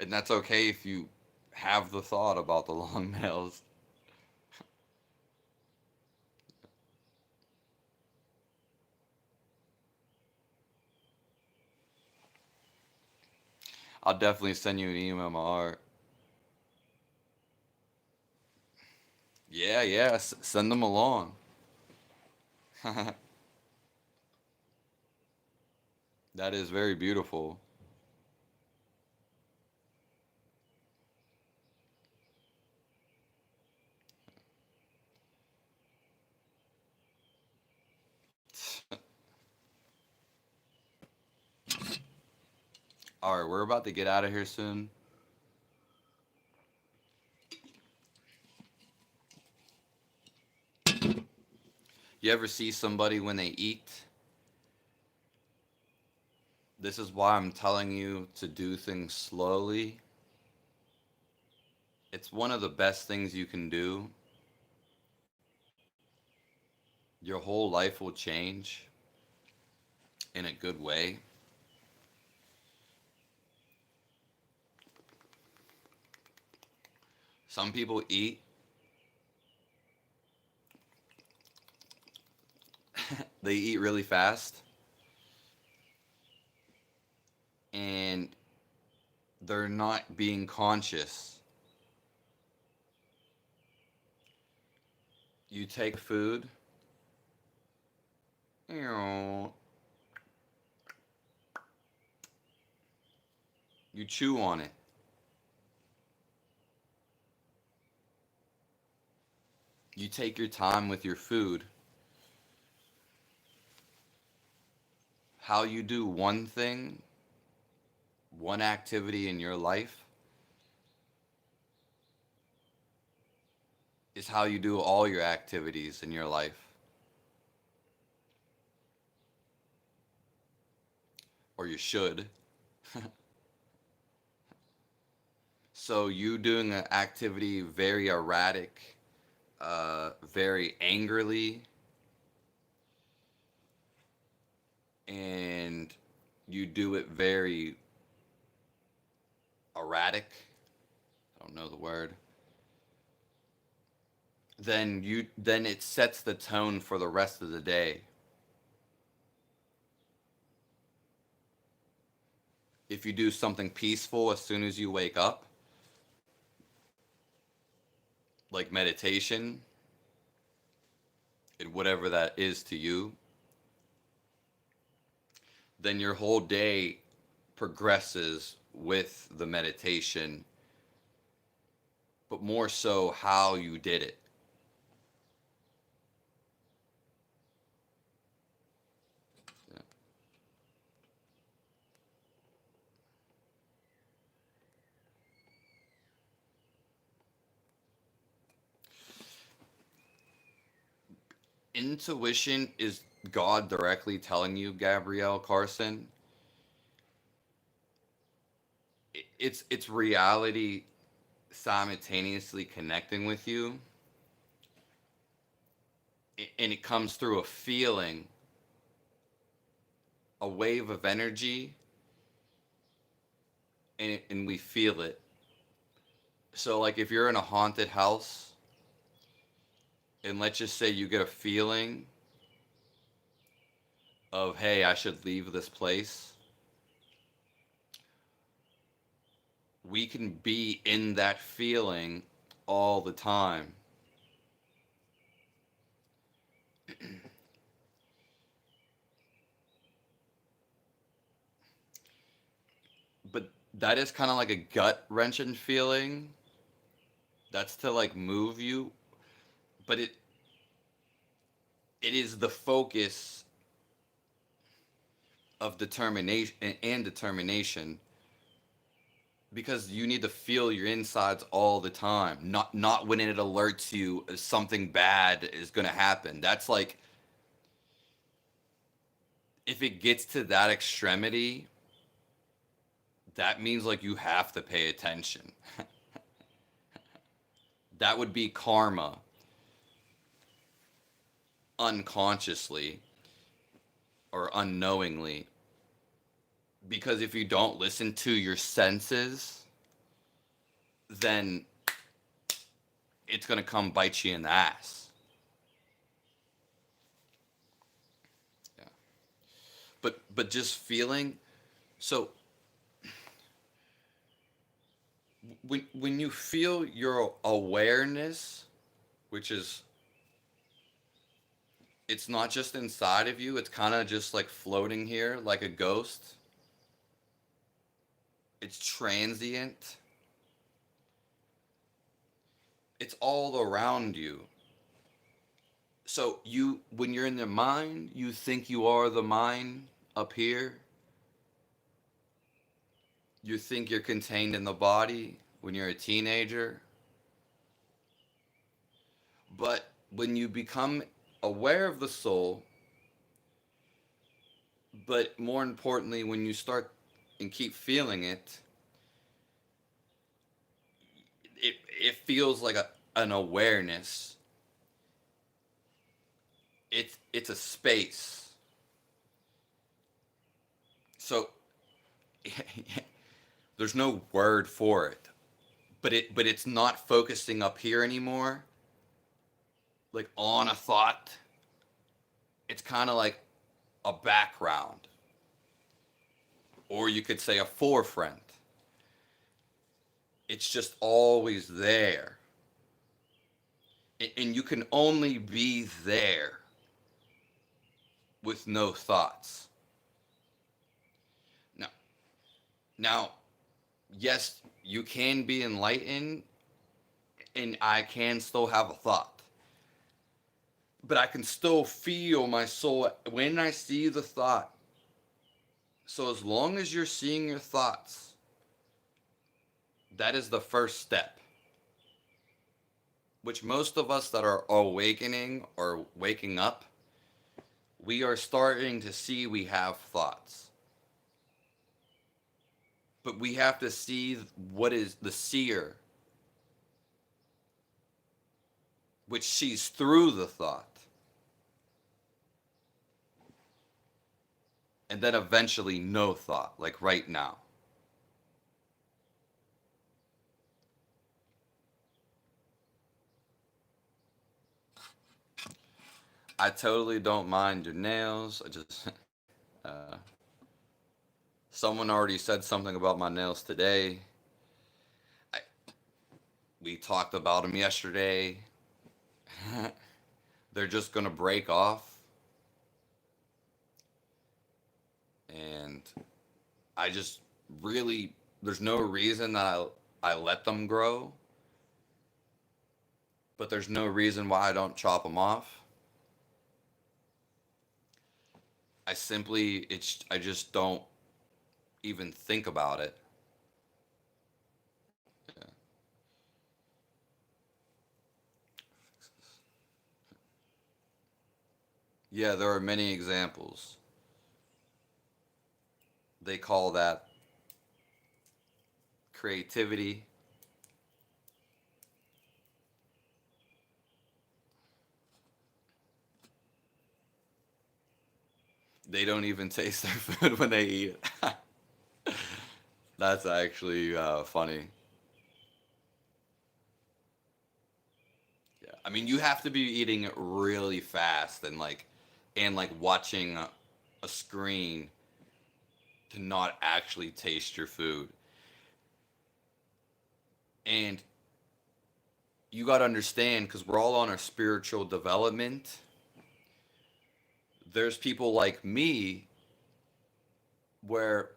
And that's okay if you have the thought about the long nails. I'll definitely send you an email, my art. Yeah, yeah, send them along. That is very beautiful. All right, we're about to get out of here soon. You ever see somebody when they eat? This is why I'm telling you to do things slowly. It's one of the best things you can do. Your whole life will change in a good way. Some people eat, they eat really fast, and they're not being conscious. You take food, you chew on it. You take your time with your food. How you do one thing, one activity in your life, is how you do all your activities in your life. Or you should. So you doing an activity very erratic, very angrily, and you do it very erratic. I don't know the word. Then it sets the tone for the rest of the day. If you do something peaceful as soon as you wake up, like meditation, and whatever that is to you, then your whole day progresses with the meditation, but more so how you did it. Yeah. Intuition is God directly telling you, Gabrielle Carson. It's reality simultaneously connecting with you, and it comes through a feeling, a wave of energy, and we feel it. So, like, if you're in a haunted house, and let's just say you get a feeling of, hey, I should leave this place, we can be in that feeling all the time. But that is kind of like a gut wrenching feeling. That's to like move you. but it is the focus of determination and determination, because you need to feel your insides all the time, not when it alerts you something bad is going to happen. That's like, if it gets to that extremity, that means like you have to pay attention. That would be karma unconsciously or unknowingly, because if you don't listen to your senses, then it's going to come bite you in the ass. Yeah. But just feeling, so when you feel your awareness, which is, it's not just inside of you, it's kind of just like floating here like a ghost. It's transient. It's all around you. So you, when you're in the mind, you think you are the mind up here. You think you're contained in the body when you're a teenager. But when you become aware of the soul, but more importantly, when you start and keep feeling it, it feels like an awareness. It's a space. So there's no word for it, but it's not focusing up here anymore, like on a thought. It's kind of like a background, or you could say a forefront. It's just always there, and you can only be there with no thoughts. Now, now, yes, you can be enlightened, and I can still have a thought, but I can still feel my soul when I see the thought. So as long as you're seeing your thoughts, that is the first step, which most of us that are awakening or waking up, we are starting to see we have thoughts. But we have to see what is the seer, which sees through the thought. And then eventually no thought, like right now. I totally don't mind your nails. I just, uh, someone already said something about my nails today. I, we talked about them yesterday. They're just gonna break off, and I just really, there's no reason that I let them grow, but there's no reason why I don't chop them off. I just don't even think about it. Yeah. Yeah, there are many examples. They call that creativity. They don't even taste their food when they eat it. That's actually funny. Yeah, I mean, you have to be eating it really fast and like watching a screen to not actually taste your food. And you got to understand, because we're all on our spiritual development. There's people like me where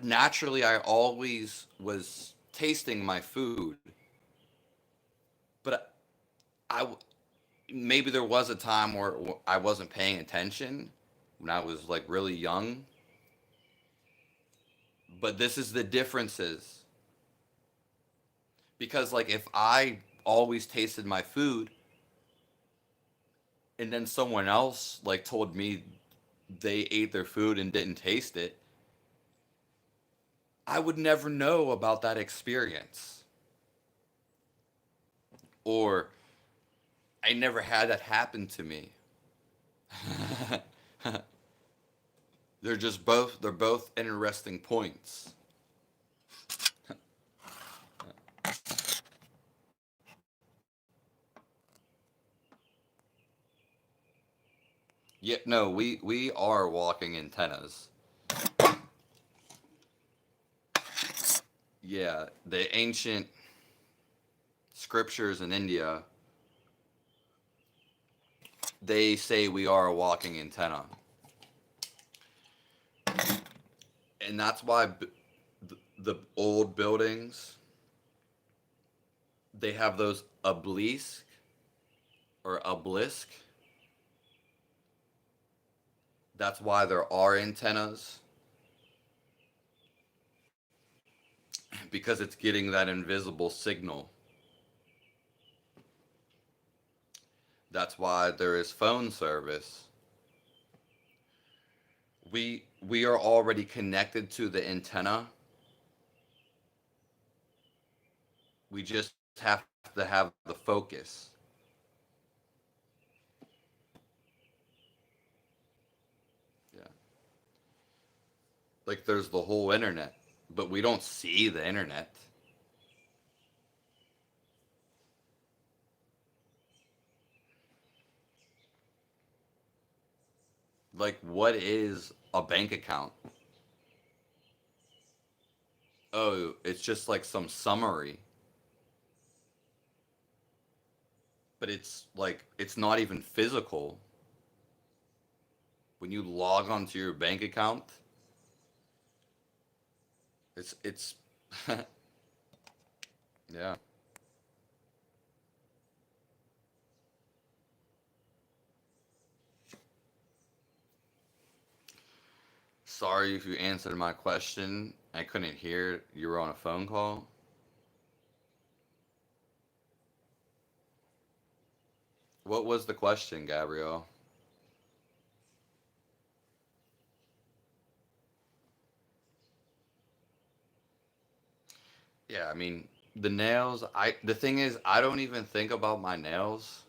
naturally I always was tasting my food, but I maybe there was a time where I wasn't paying attention when I was like really young, but this is the differences. Because like if I always tasted my food and then someone else like told me they ate their food and didn't taste it, I would never know about that experience. Or I never had that happen to me. They're both interesting points. Yeah, no, we are walking antennas. Yeah, the ancient scriptures in India, they say we are a walking antenna. And that's why the old buildings, they have those obelisk or obelisk. That's why there are antennas, because it's getting that invisible signal. That's why there is phone service. We are already connected to the antenna. We just have to have the focus. Yeah. Like there's the whole internet, but we don't see the internet. Like what is a bank account? Oh, it's just like some summary, but it's like it's not even physical. When you log onto your bank account, it's yeah. Sorry if you answered my question. I couldn't hear. You were on a phone call. What was the question, Gabrielle? Yeah, I mean, the nails, the thing is I don't even think about my nails,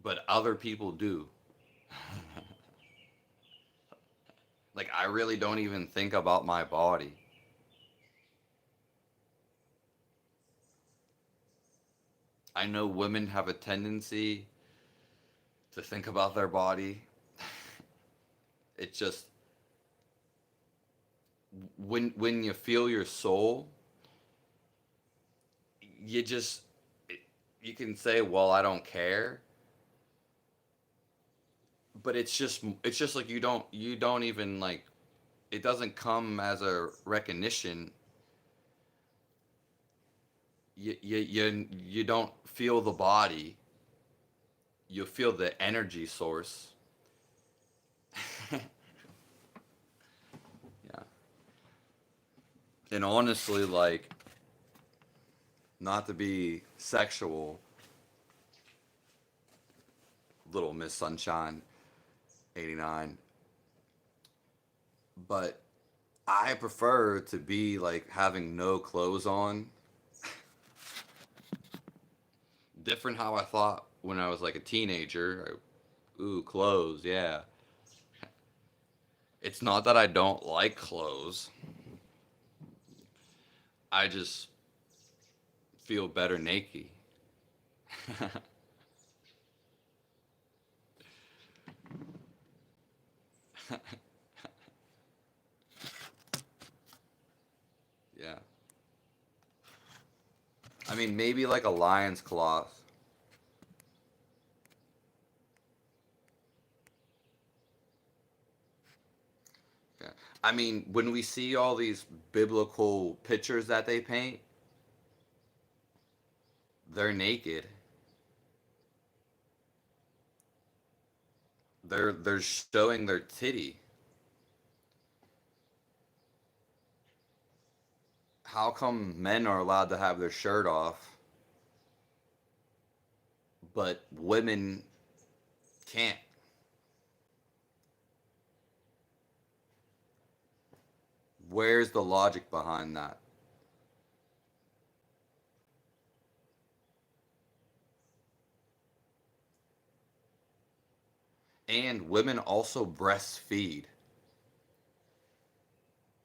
but other people do. Like I really don't even think about my body. I know women have a tendency to think about their body. It just when you feel your soul, you just you can say, "Well, I don't care," but it's just like you don't even like it doesn't come as a recognition. You don't feel the body. You feel the energy source. Yeah. And honestly, like, not to be sexual, little Miss Sunshine 89, but I prefer to be like having no clothes on. Different how I thought when I was like a teenager. Ooh, clothes, yeah. It's not that I don't like clothes. I just feel better naked. Yeah. I mean, maybe like a lion's cloth. Yeah. I mean, when we see all these biblical pictures that they paint, they're naked. They're showing their titty. How come men are allowed to have their shirt off, but women can't? Where's the logic behind that? And women also breastfeed,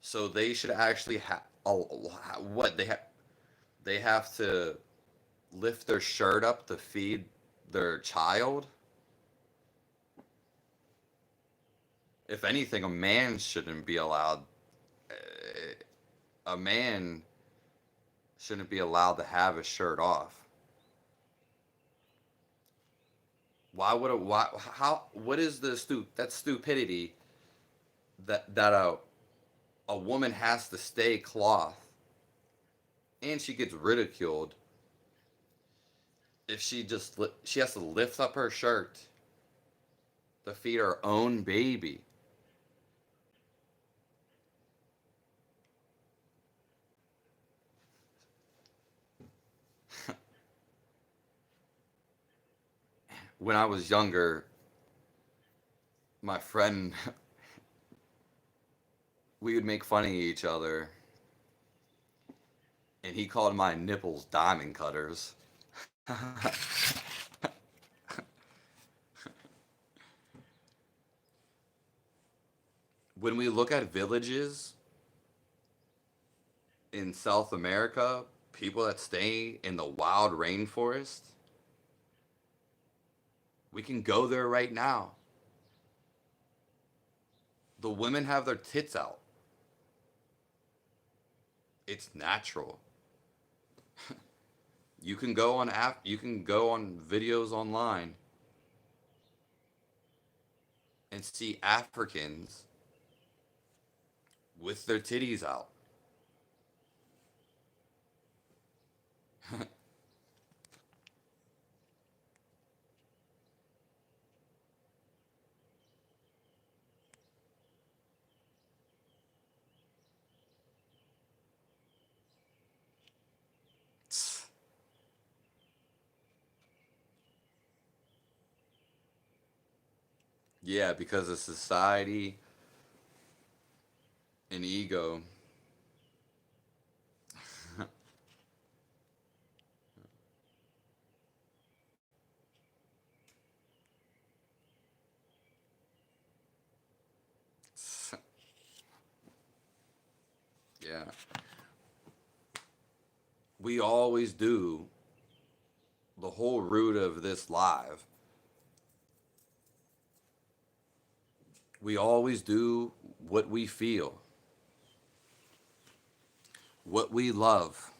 so they should actually have what they have to lift their shirt up to feed their child. If anything, a man shouldn't be allowed. A man shouldn't be allowed to have his shirt off. Why would a why how what is the that stupidity that a woman has to stay cloth and she gets ridiculed if she has to lift up her shirt to feed her own baby. When I was younger, my friend we would make fun of each other and he called my nipples diamond cutters. When we look at villages in South America, people that stay in the wild rainforest, we can go there right now. The women have their tits out. It's natural. You can go on videos online and see Africans with their titties out. Yeah, because of society and ego. Yeah. We always do the whole root of this live. We always do what we feel, what we love.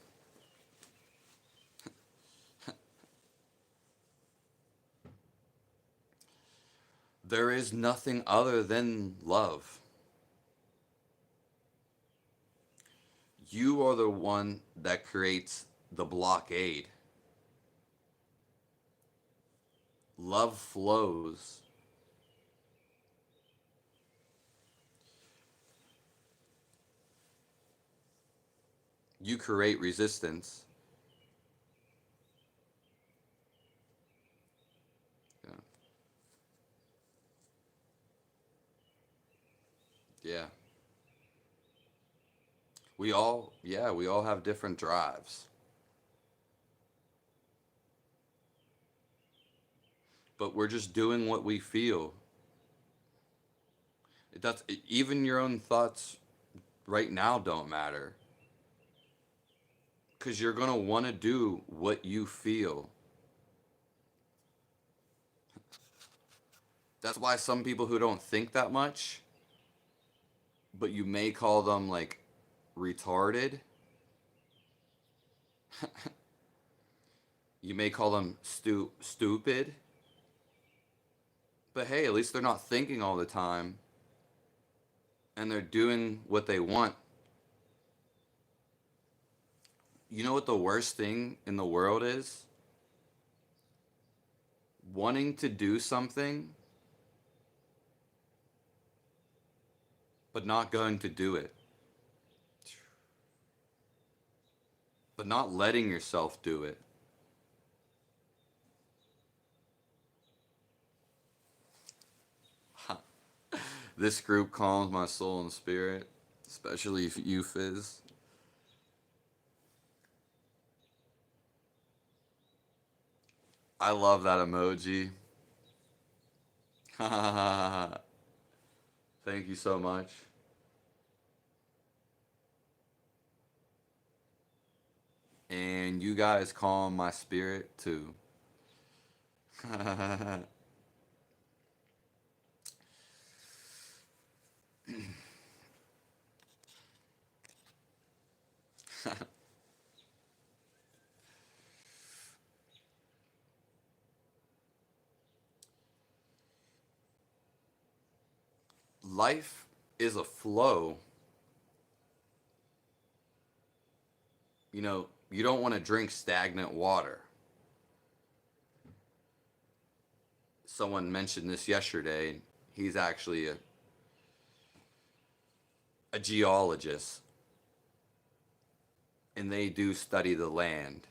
There is nothing other than love. You are the one that creates the blockade. Love flows. You create resistance. Yeah. Yeah. We all have different drives. But we're just doing what we feel. It does, even your own thoughts right now don't matter. Because you're going to want to do what you feel. That's why some people who don't think that much, but you may call them like retarded, you may call them stupid, but hey, at least they're not thinking all the time and they're doing what they want. You know what the worst thing in the world is? Wanting to do something but not going to do it, but not letting yourself do it. This group calms my soul and spirit, especially if you, Fizz. I love that emoji. Thank you so much. And you guys calm my spirit too. Life is a flow. You don't want to drink stagnant water. Someone mentioned this yesterday. He's actually a geologist, and they do study the land.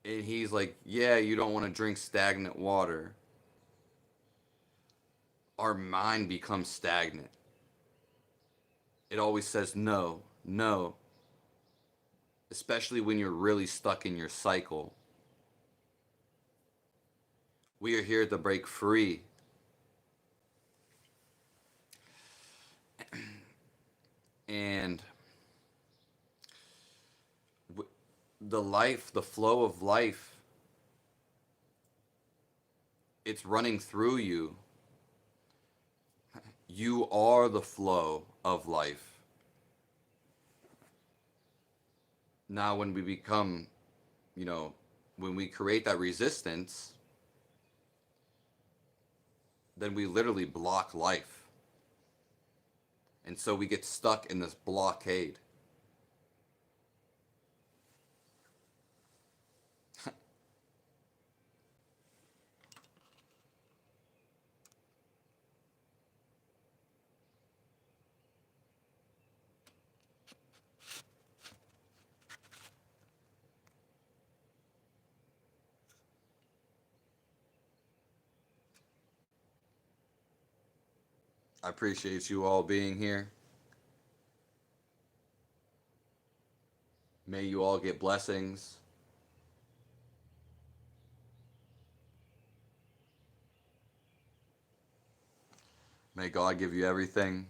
And he's like, yeah, you don't want to drink stagnant water. Our mind becomes stagnant. It always says no, no, especially when you're really stuck in your cycle. We are here to break free. And the flow of life, it's running through you. You are the flow of life. Now, when we become, you know, when we create that resistance, then we literally block life. And so we get stuck in this blockade. I appreciate you all being here. May you all get blessings. May God give you everything.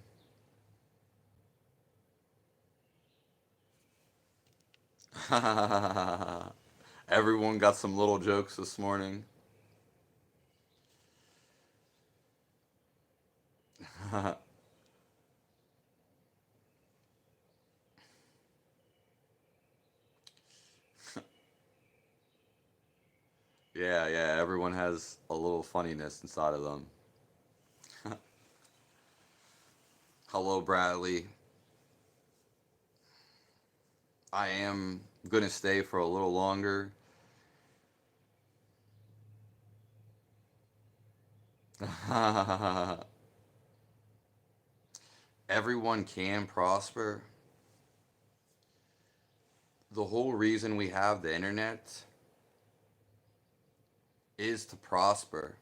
Everyone got some little jokes this morning. Yeah, yeah, everyone has a little funniness inside of them. Hello, Bradley. I am gonna stay for a little longer. Everyone can prosper. The whole reason we have the internet is to prosper,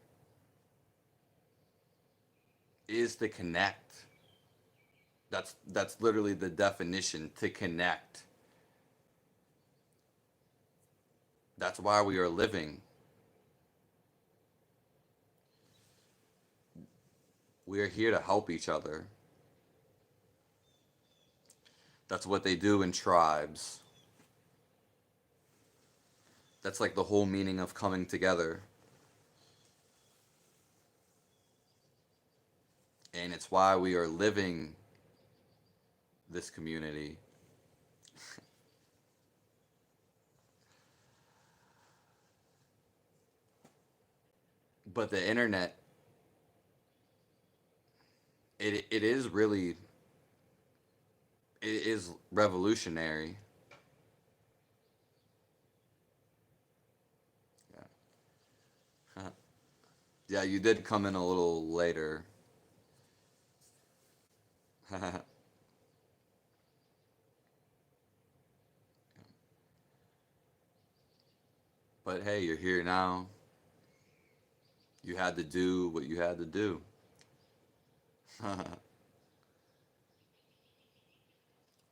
is to connect. That's literally the definition, to connect. That's why we are living. We are here to help each other. That's what they do in tribes. That's like the whole meaning of coming together. And it's why we are living this community. But the internet, it is really, it is revolutionary. Yeah. Yeah, you did come in a little later. But hey, you're here now. You had to do what you had to do.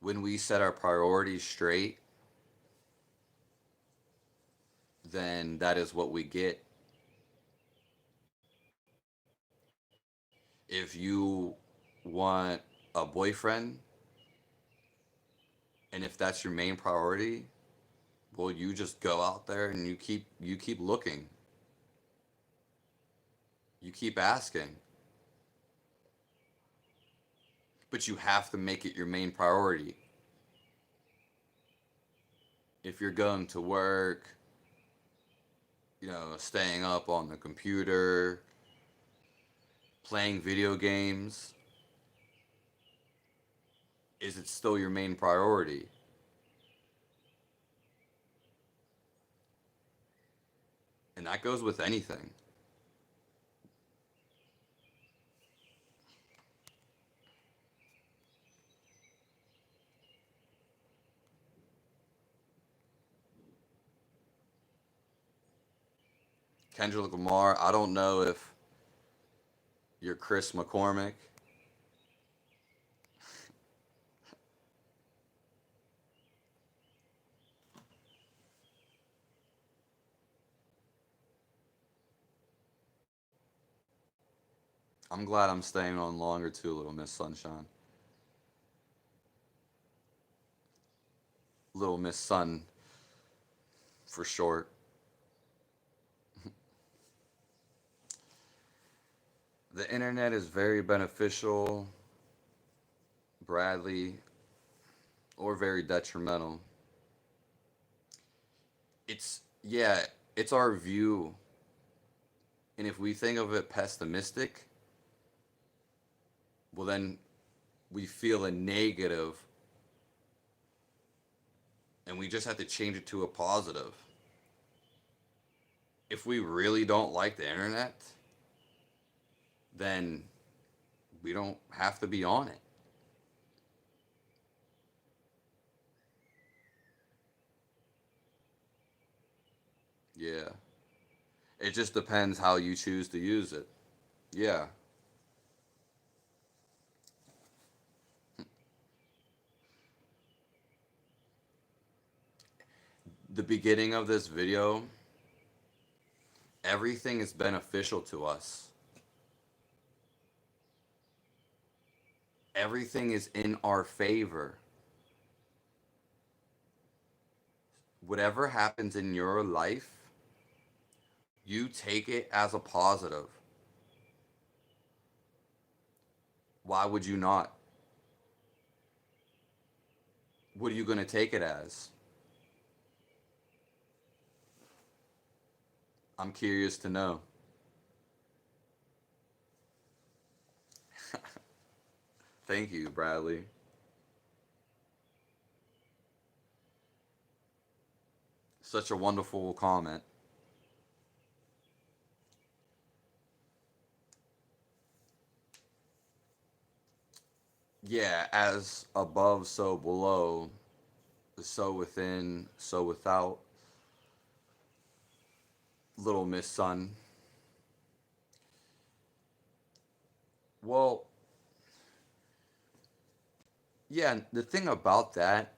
When we set our priorities straight, then that is what we get. If you want a boyfriend, and if that's your main priority, well, you just go out there and you keep looking. You keep asking. But you have to make it your main priority. If you're going to work, staying up on the computer, playing video games, is it still your main priority? And that goes with anything. Kendrick Lamar, I don't know if you're Chris McCormick. I'm glad I'm staying on longer too, Little Miss Sunshine. Little Miss Sun for short. The internet is very beneficial, Bradley, or very detrimental. Yeah, it's our view. And if we think of it pessimistic, well, then we feel a negative and we just have to change it to a positive. If we really don't like the internet, then we don't have to be on it. Yeah. It just depends how you choose to use it. Yeah. The beginning of this video, everything is beneficial to us. Everything is in our favor. Whatever happens in your life, you take it as a positive. Why would you not? What are you going to take it as? I'm curious to know. Thank you, Bradley. Such a wonderful comment. Yeah, as above, so below, so within, so without. Little Miss Sun. Well, yeah, the thing about that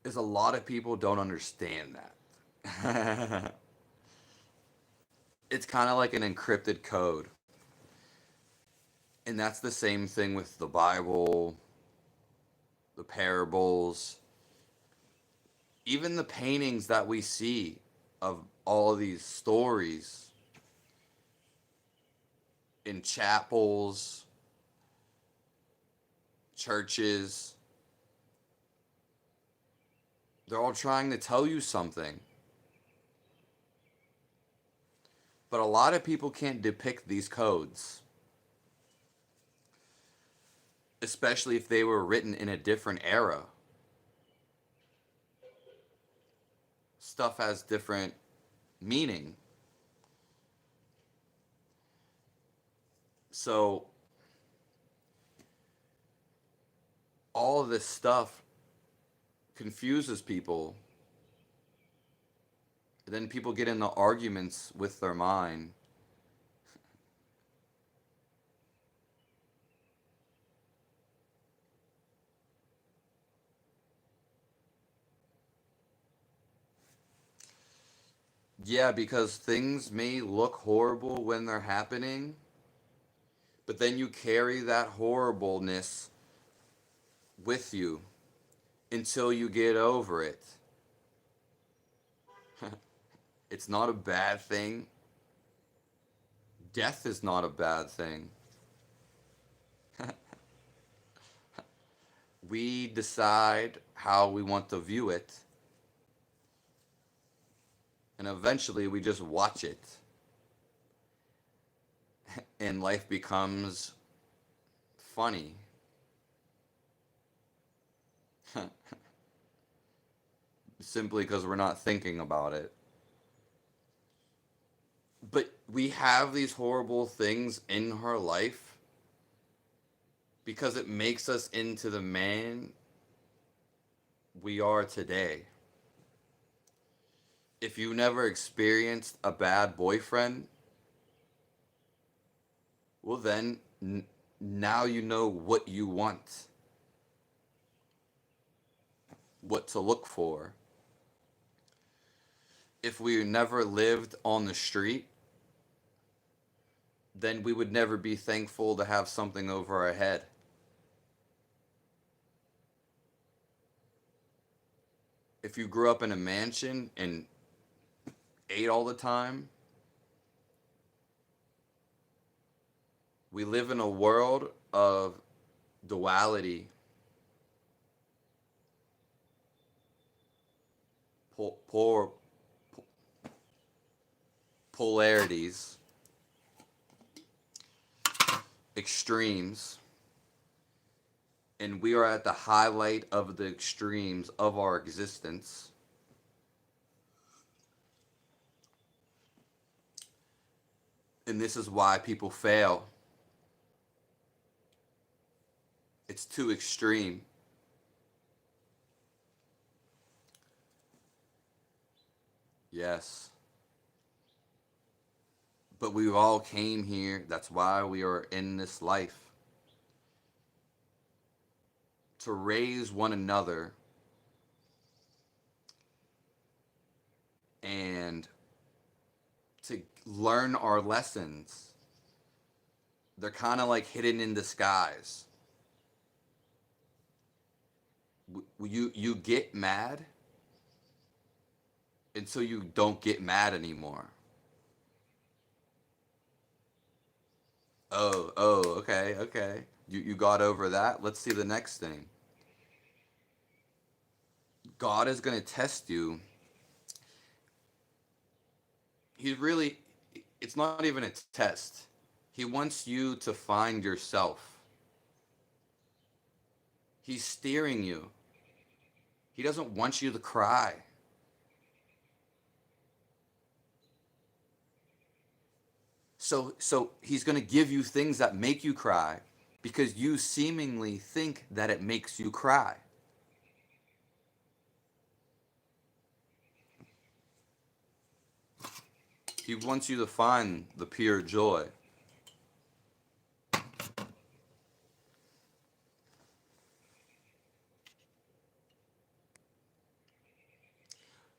is a lot of people don't understand that. It's kind of like an encrypted code. And that's the same thing with the Bible, the parables, even the paintings that we see of all of these stories in chapels, churches. They're all trying to tell you something. But a lot of people can't depict these codes, especially if they were written in a different era. Stuff has different meaning. So all of this stuff confuses people. And then people get into arguments with their mind. Yeah, because things may look horrible when they're happening, but then you carry that horribleness with you until you get over it. It's not a bad thing. Death is not a bad thing. We decide how we want to view it, and eventually we just watch it, and life becomes funny. Simply because we're not thinking about it. But we have these horrible things in her life because it makes us into the man we are today. If you never experienced a bad boyfriend, well then now you know what you want, what to look for. If we never lived on the street, then we would never be thankful to have something over our head. If you grew up in a mansion and ate all the time, we live in a world of duality, poor polarities, extremes, and we are at the highlight of the extremes of our existence. And this is why people fail. It's too extreme. Yes. But we all came here. That's why we are in this life. To raise one another and to learn our lessons. They're kind of like hidden in disguise. You get mad until you don't get mad anymore. Oh, okay. You got over that. Let's see the next thing. God is going to test you. It's not even a test. He wants you to find yourself. He's steering you. He doesn't want you to cry. So he's going to give you things that make you cry because you seemingly think that it makes you cry. He wants you to find the pure joy.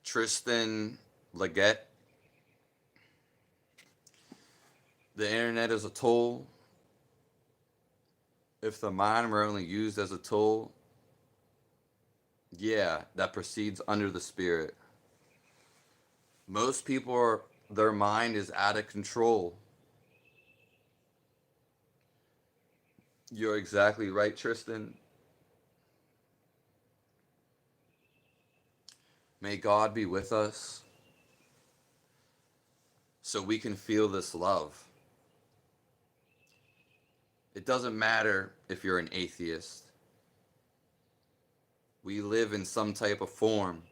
Tristan Leggett. The internet is a tool. If the mind were only used as a tool, yeah, that proceeds under the spirit. Most people their mind is out of control. You're exactly right, Tristan. May God be with us so we can feel this love. It doesn't matter if you're an atheist. We live in some type of form,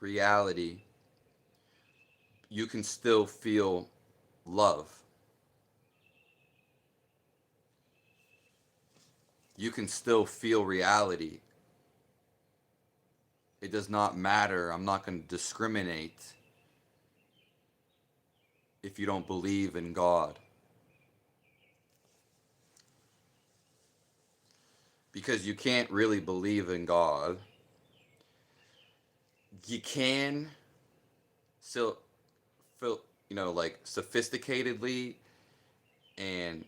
reality. You can still feel love. you can still feel reality. It does not matter. I'm not going to discriminate if you don't believe in God. Because you can't really believe in God. You can still feel, like sophisticatedly and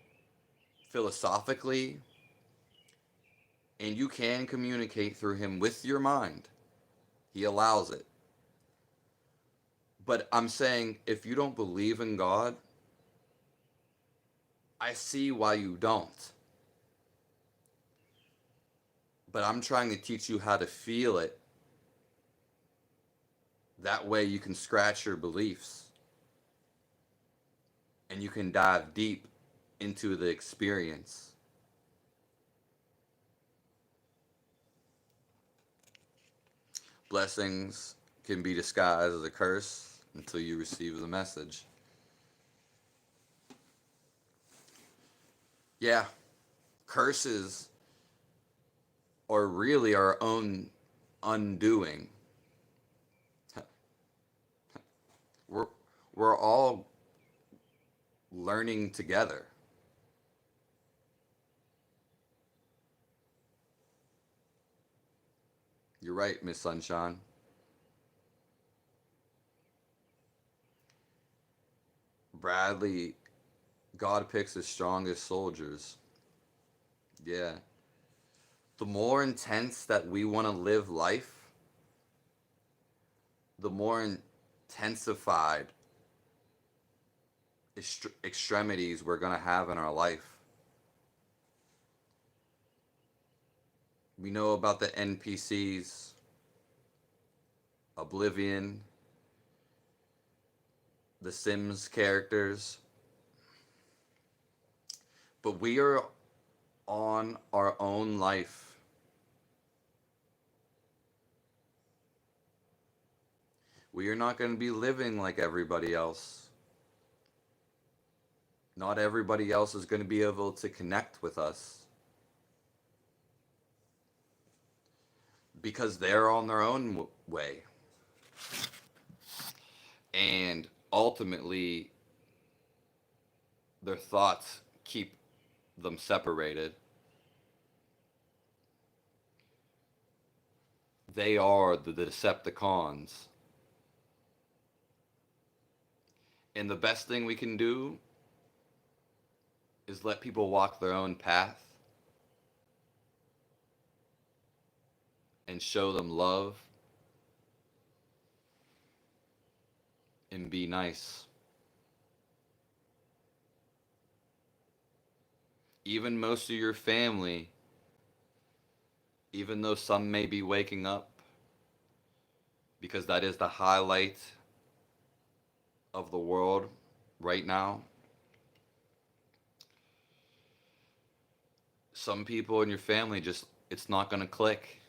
philosophically, and you can communicate through him with your mind. He allows it. But I'm saying if you don't believe in God, I see why you don't. But I'm trying to teach you how to feel it. That way you can scratch your beliefs and you can dive deep into the experience. Blessings can be disguised as a curse until you receive the message. Yeah, curses are really our own undoing. We're, we're all learning together. You're right, Miss Sunshine. Bradley, God picks his strongest soldiers. Yeah. The more intense that we want to live life, the more intensified extremities we're going to have in our life. We know about the NPCs, Oblivion, the Sims characters, but we are on our own life. We are not going to be living like everybody else. Not everybody else is going to be able to connect with us because they're on their own way. And ultimately, their thoughts keep them separated. They are the Decepticons. And the best thing we can do is let people walk their own path and show them love and be nice. Even most of your family, even though some may be waking up, because that is the highlight of the world right now. Some people in your family just, it's not going to click.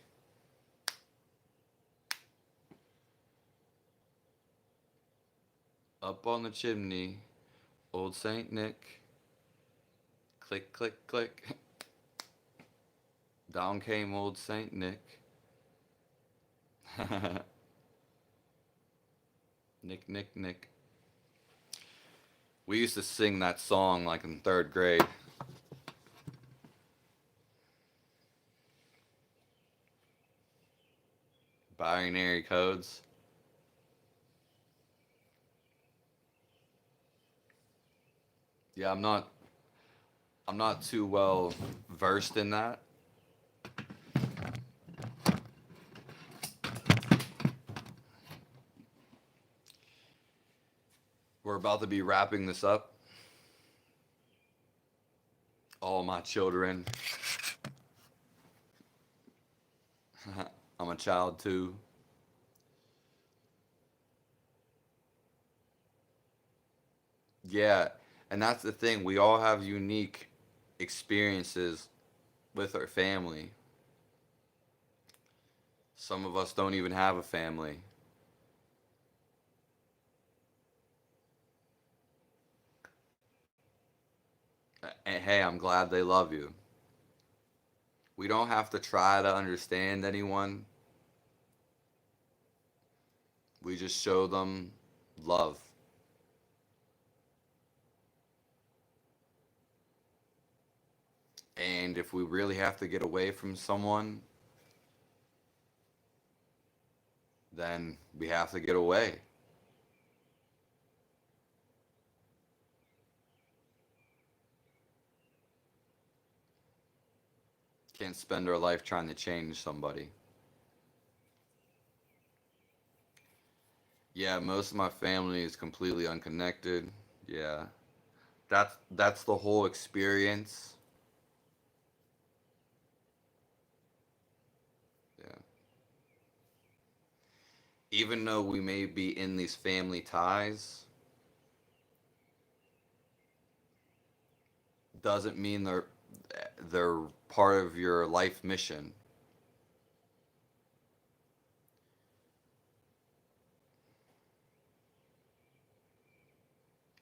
Up on the chimney, old Saint Nick. Click, click, click. Down came old Saint Nick. Nick, Nick, Nick. We used to sing that song like in third grade. Binary codes. Yeah, I'm not too well versed in that. We're about to be wrapping this up. All my children. I'm a child too. Yeah, and that's the thing. We all have unique experiences with our family. Some of us don't even have a family. And hey, I'm glad they love you. We don't have to try to understand anyone. We just show them love. And if we really have to get away from someone, then we have to get away. Can't spend our life trying to change somebody. Yeah, most of my family is completely unconnected. Yeah. That's the whole experience. Yeah. Even though we may be in these family ties, doesn't mean they're part of your life mission.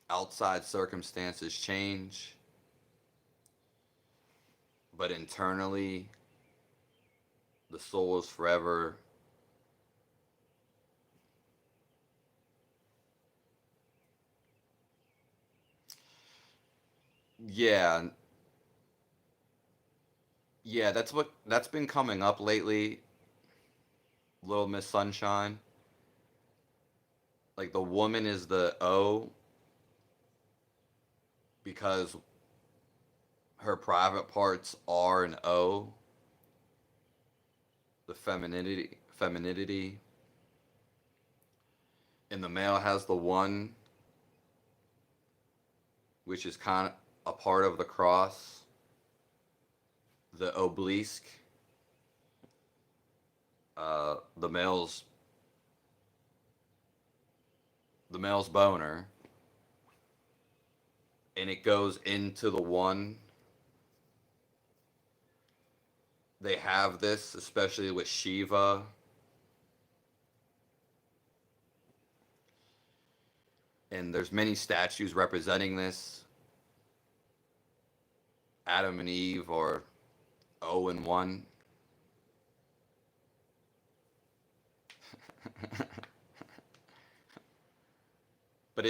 Outside circumstances change, but internally the soul is forever. Yeah, yeah, that's been coming up lately. Little Miss Sunshine. Like the woman is the O because her private parts are an O. The femininity, and the male has the one, which is kind of a part of the cross. The obelisk, the male's boner, and it goes into the one. They have this, especially with Shiva, and there's many statues representing this. Adam and Eve are O and one. But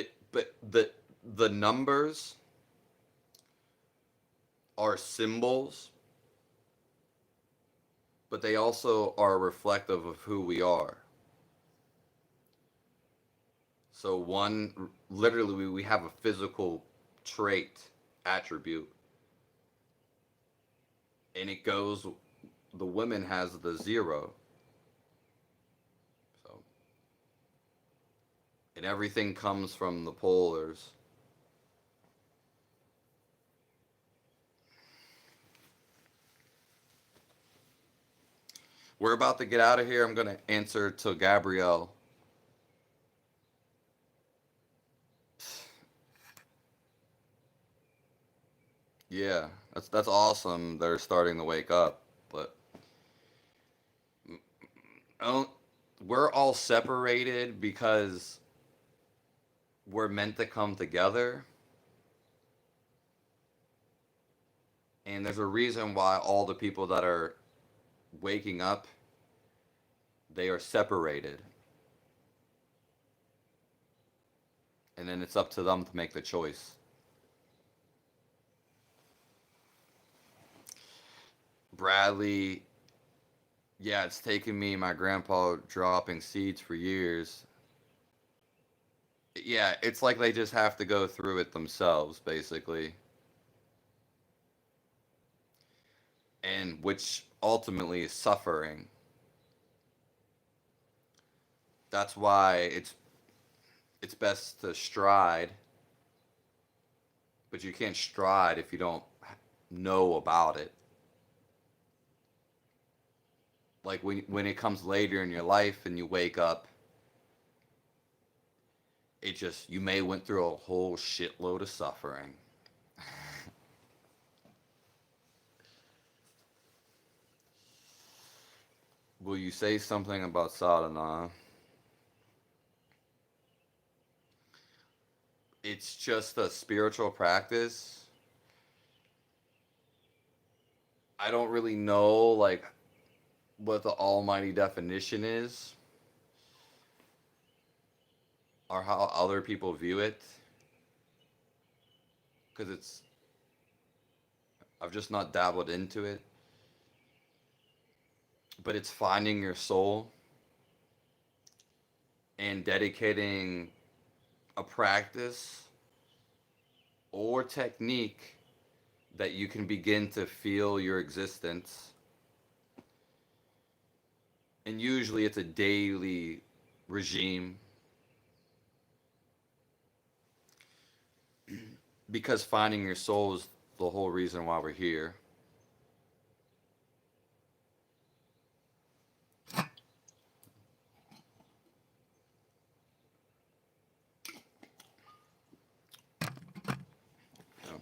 the numbers are symbols, but they also are reflective of who we are. So one, literally, we have a physical trait, attribute, and it goes. The woman has the zero, so and everything comes from the polars. We're about to get out of here. I'm gonna answer to Gabrielle. Yeah, that's awesome. They're starting to wake up, but oh, we're all separated because we're meant to come together, and there's a reason why all the people that are waking up, they are separated, and then it's up to them to make the choice. Bradley, yeah, it's taken me and my grandpa dropping seeds for years. Yeah, it's like they just have to go through it themselves, basically, and which ultimately is suffering. That's why it's best to stride, but you can't stride if you don't know about it. Like when it comes later in your life and you wake up, it just you may went through a whole shitload of suffering. Will you say something about sadhana? It's just a spiritual practice. I don't really know like what the almighty definition is or how other people view it because it's I've just not dabbled into it, but it's finding your soul and dedicating a practice or technique that you can begin to feel your existence. And usually it's a daily regime because finding your soul is the whole reason why we're here. You know,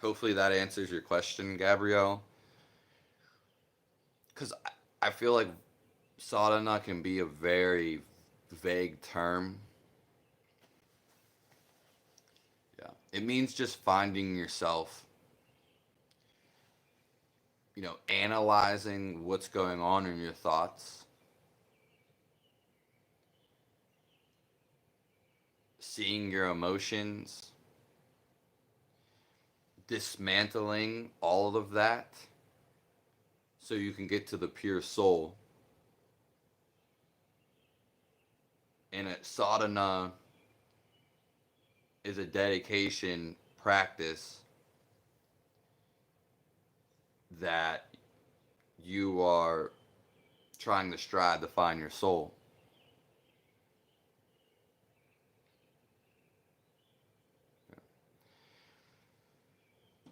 hopefully that answers your question, Gabrielle. Because I feel like sadhana can be a very vague term. Yeah. It means just finding yourself, analyzing what's going on in your thoughts, seeing your emotions, dismantling all of that so you can get to the pure soul. And a sadhana is a dedication practice that you are trying to strive to find your soul.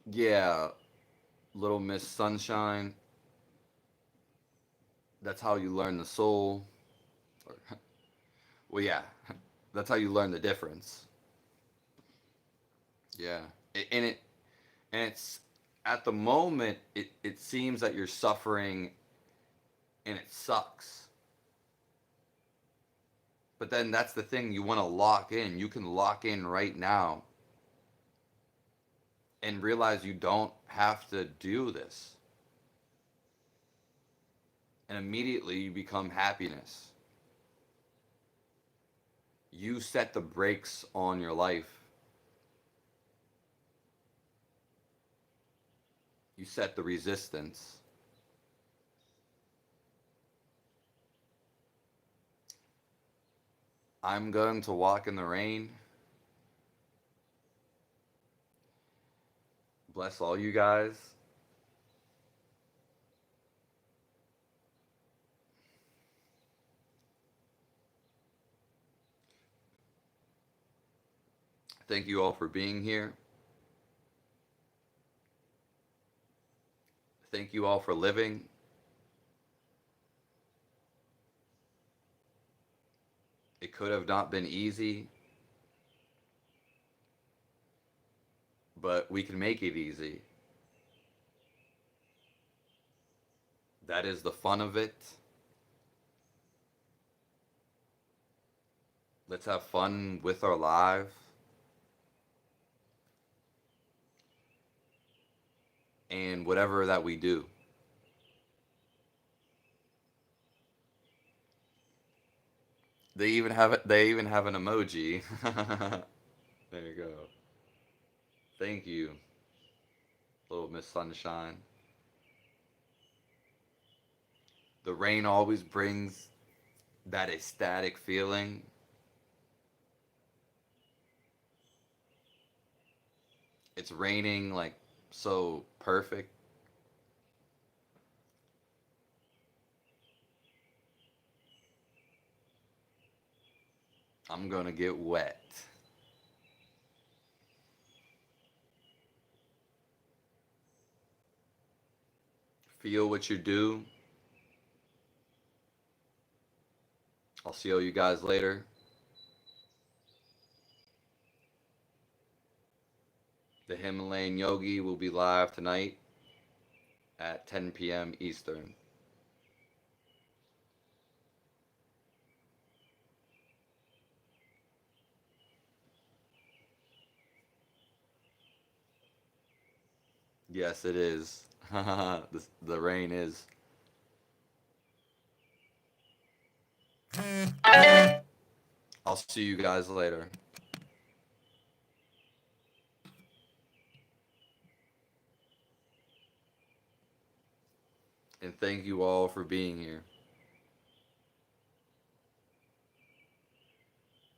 Yeah, Little Miss Sunshine, that's how you learn the soul. Or, well, yeah, that's how you learn the difference. Yeah, and it's at the moment it seems that you're suffering and it sucks. But then that's the thing you want to lock in. You can lock in right now and realize you don't have to do this. And immediately you become happiness. You set the brakes on your life. You set the resistance. I'm going to walk in the rain. Bless all you guys. Thank you all for being here. Thank you all for living. It could have not been easy, but we can make it easy. That is the fun of it. Let's have fun with our lives and whatever that we do. They even have an emoji. There you go. Thank you, Little Miss Sunshine. The rain always brings that ecstatic feeling. It's raining like so perfect. I'm gonna get wet. Feel what you do. I'll see all you guys later. The Himalayan Yogi will be live tonight at 10 p.m. Eastern. Yes, it is. The rain is. I'll see you guys later. And thank you all for being here.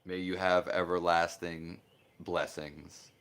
May you have everlasting blessings.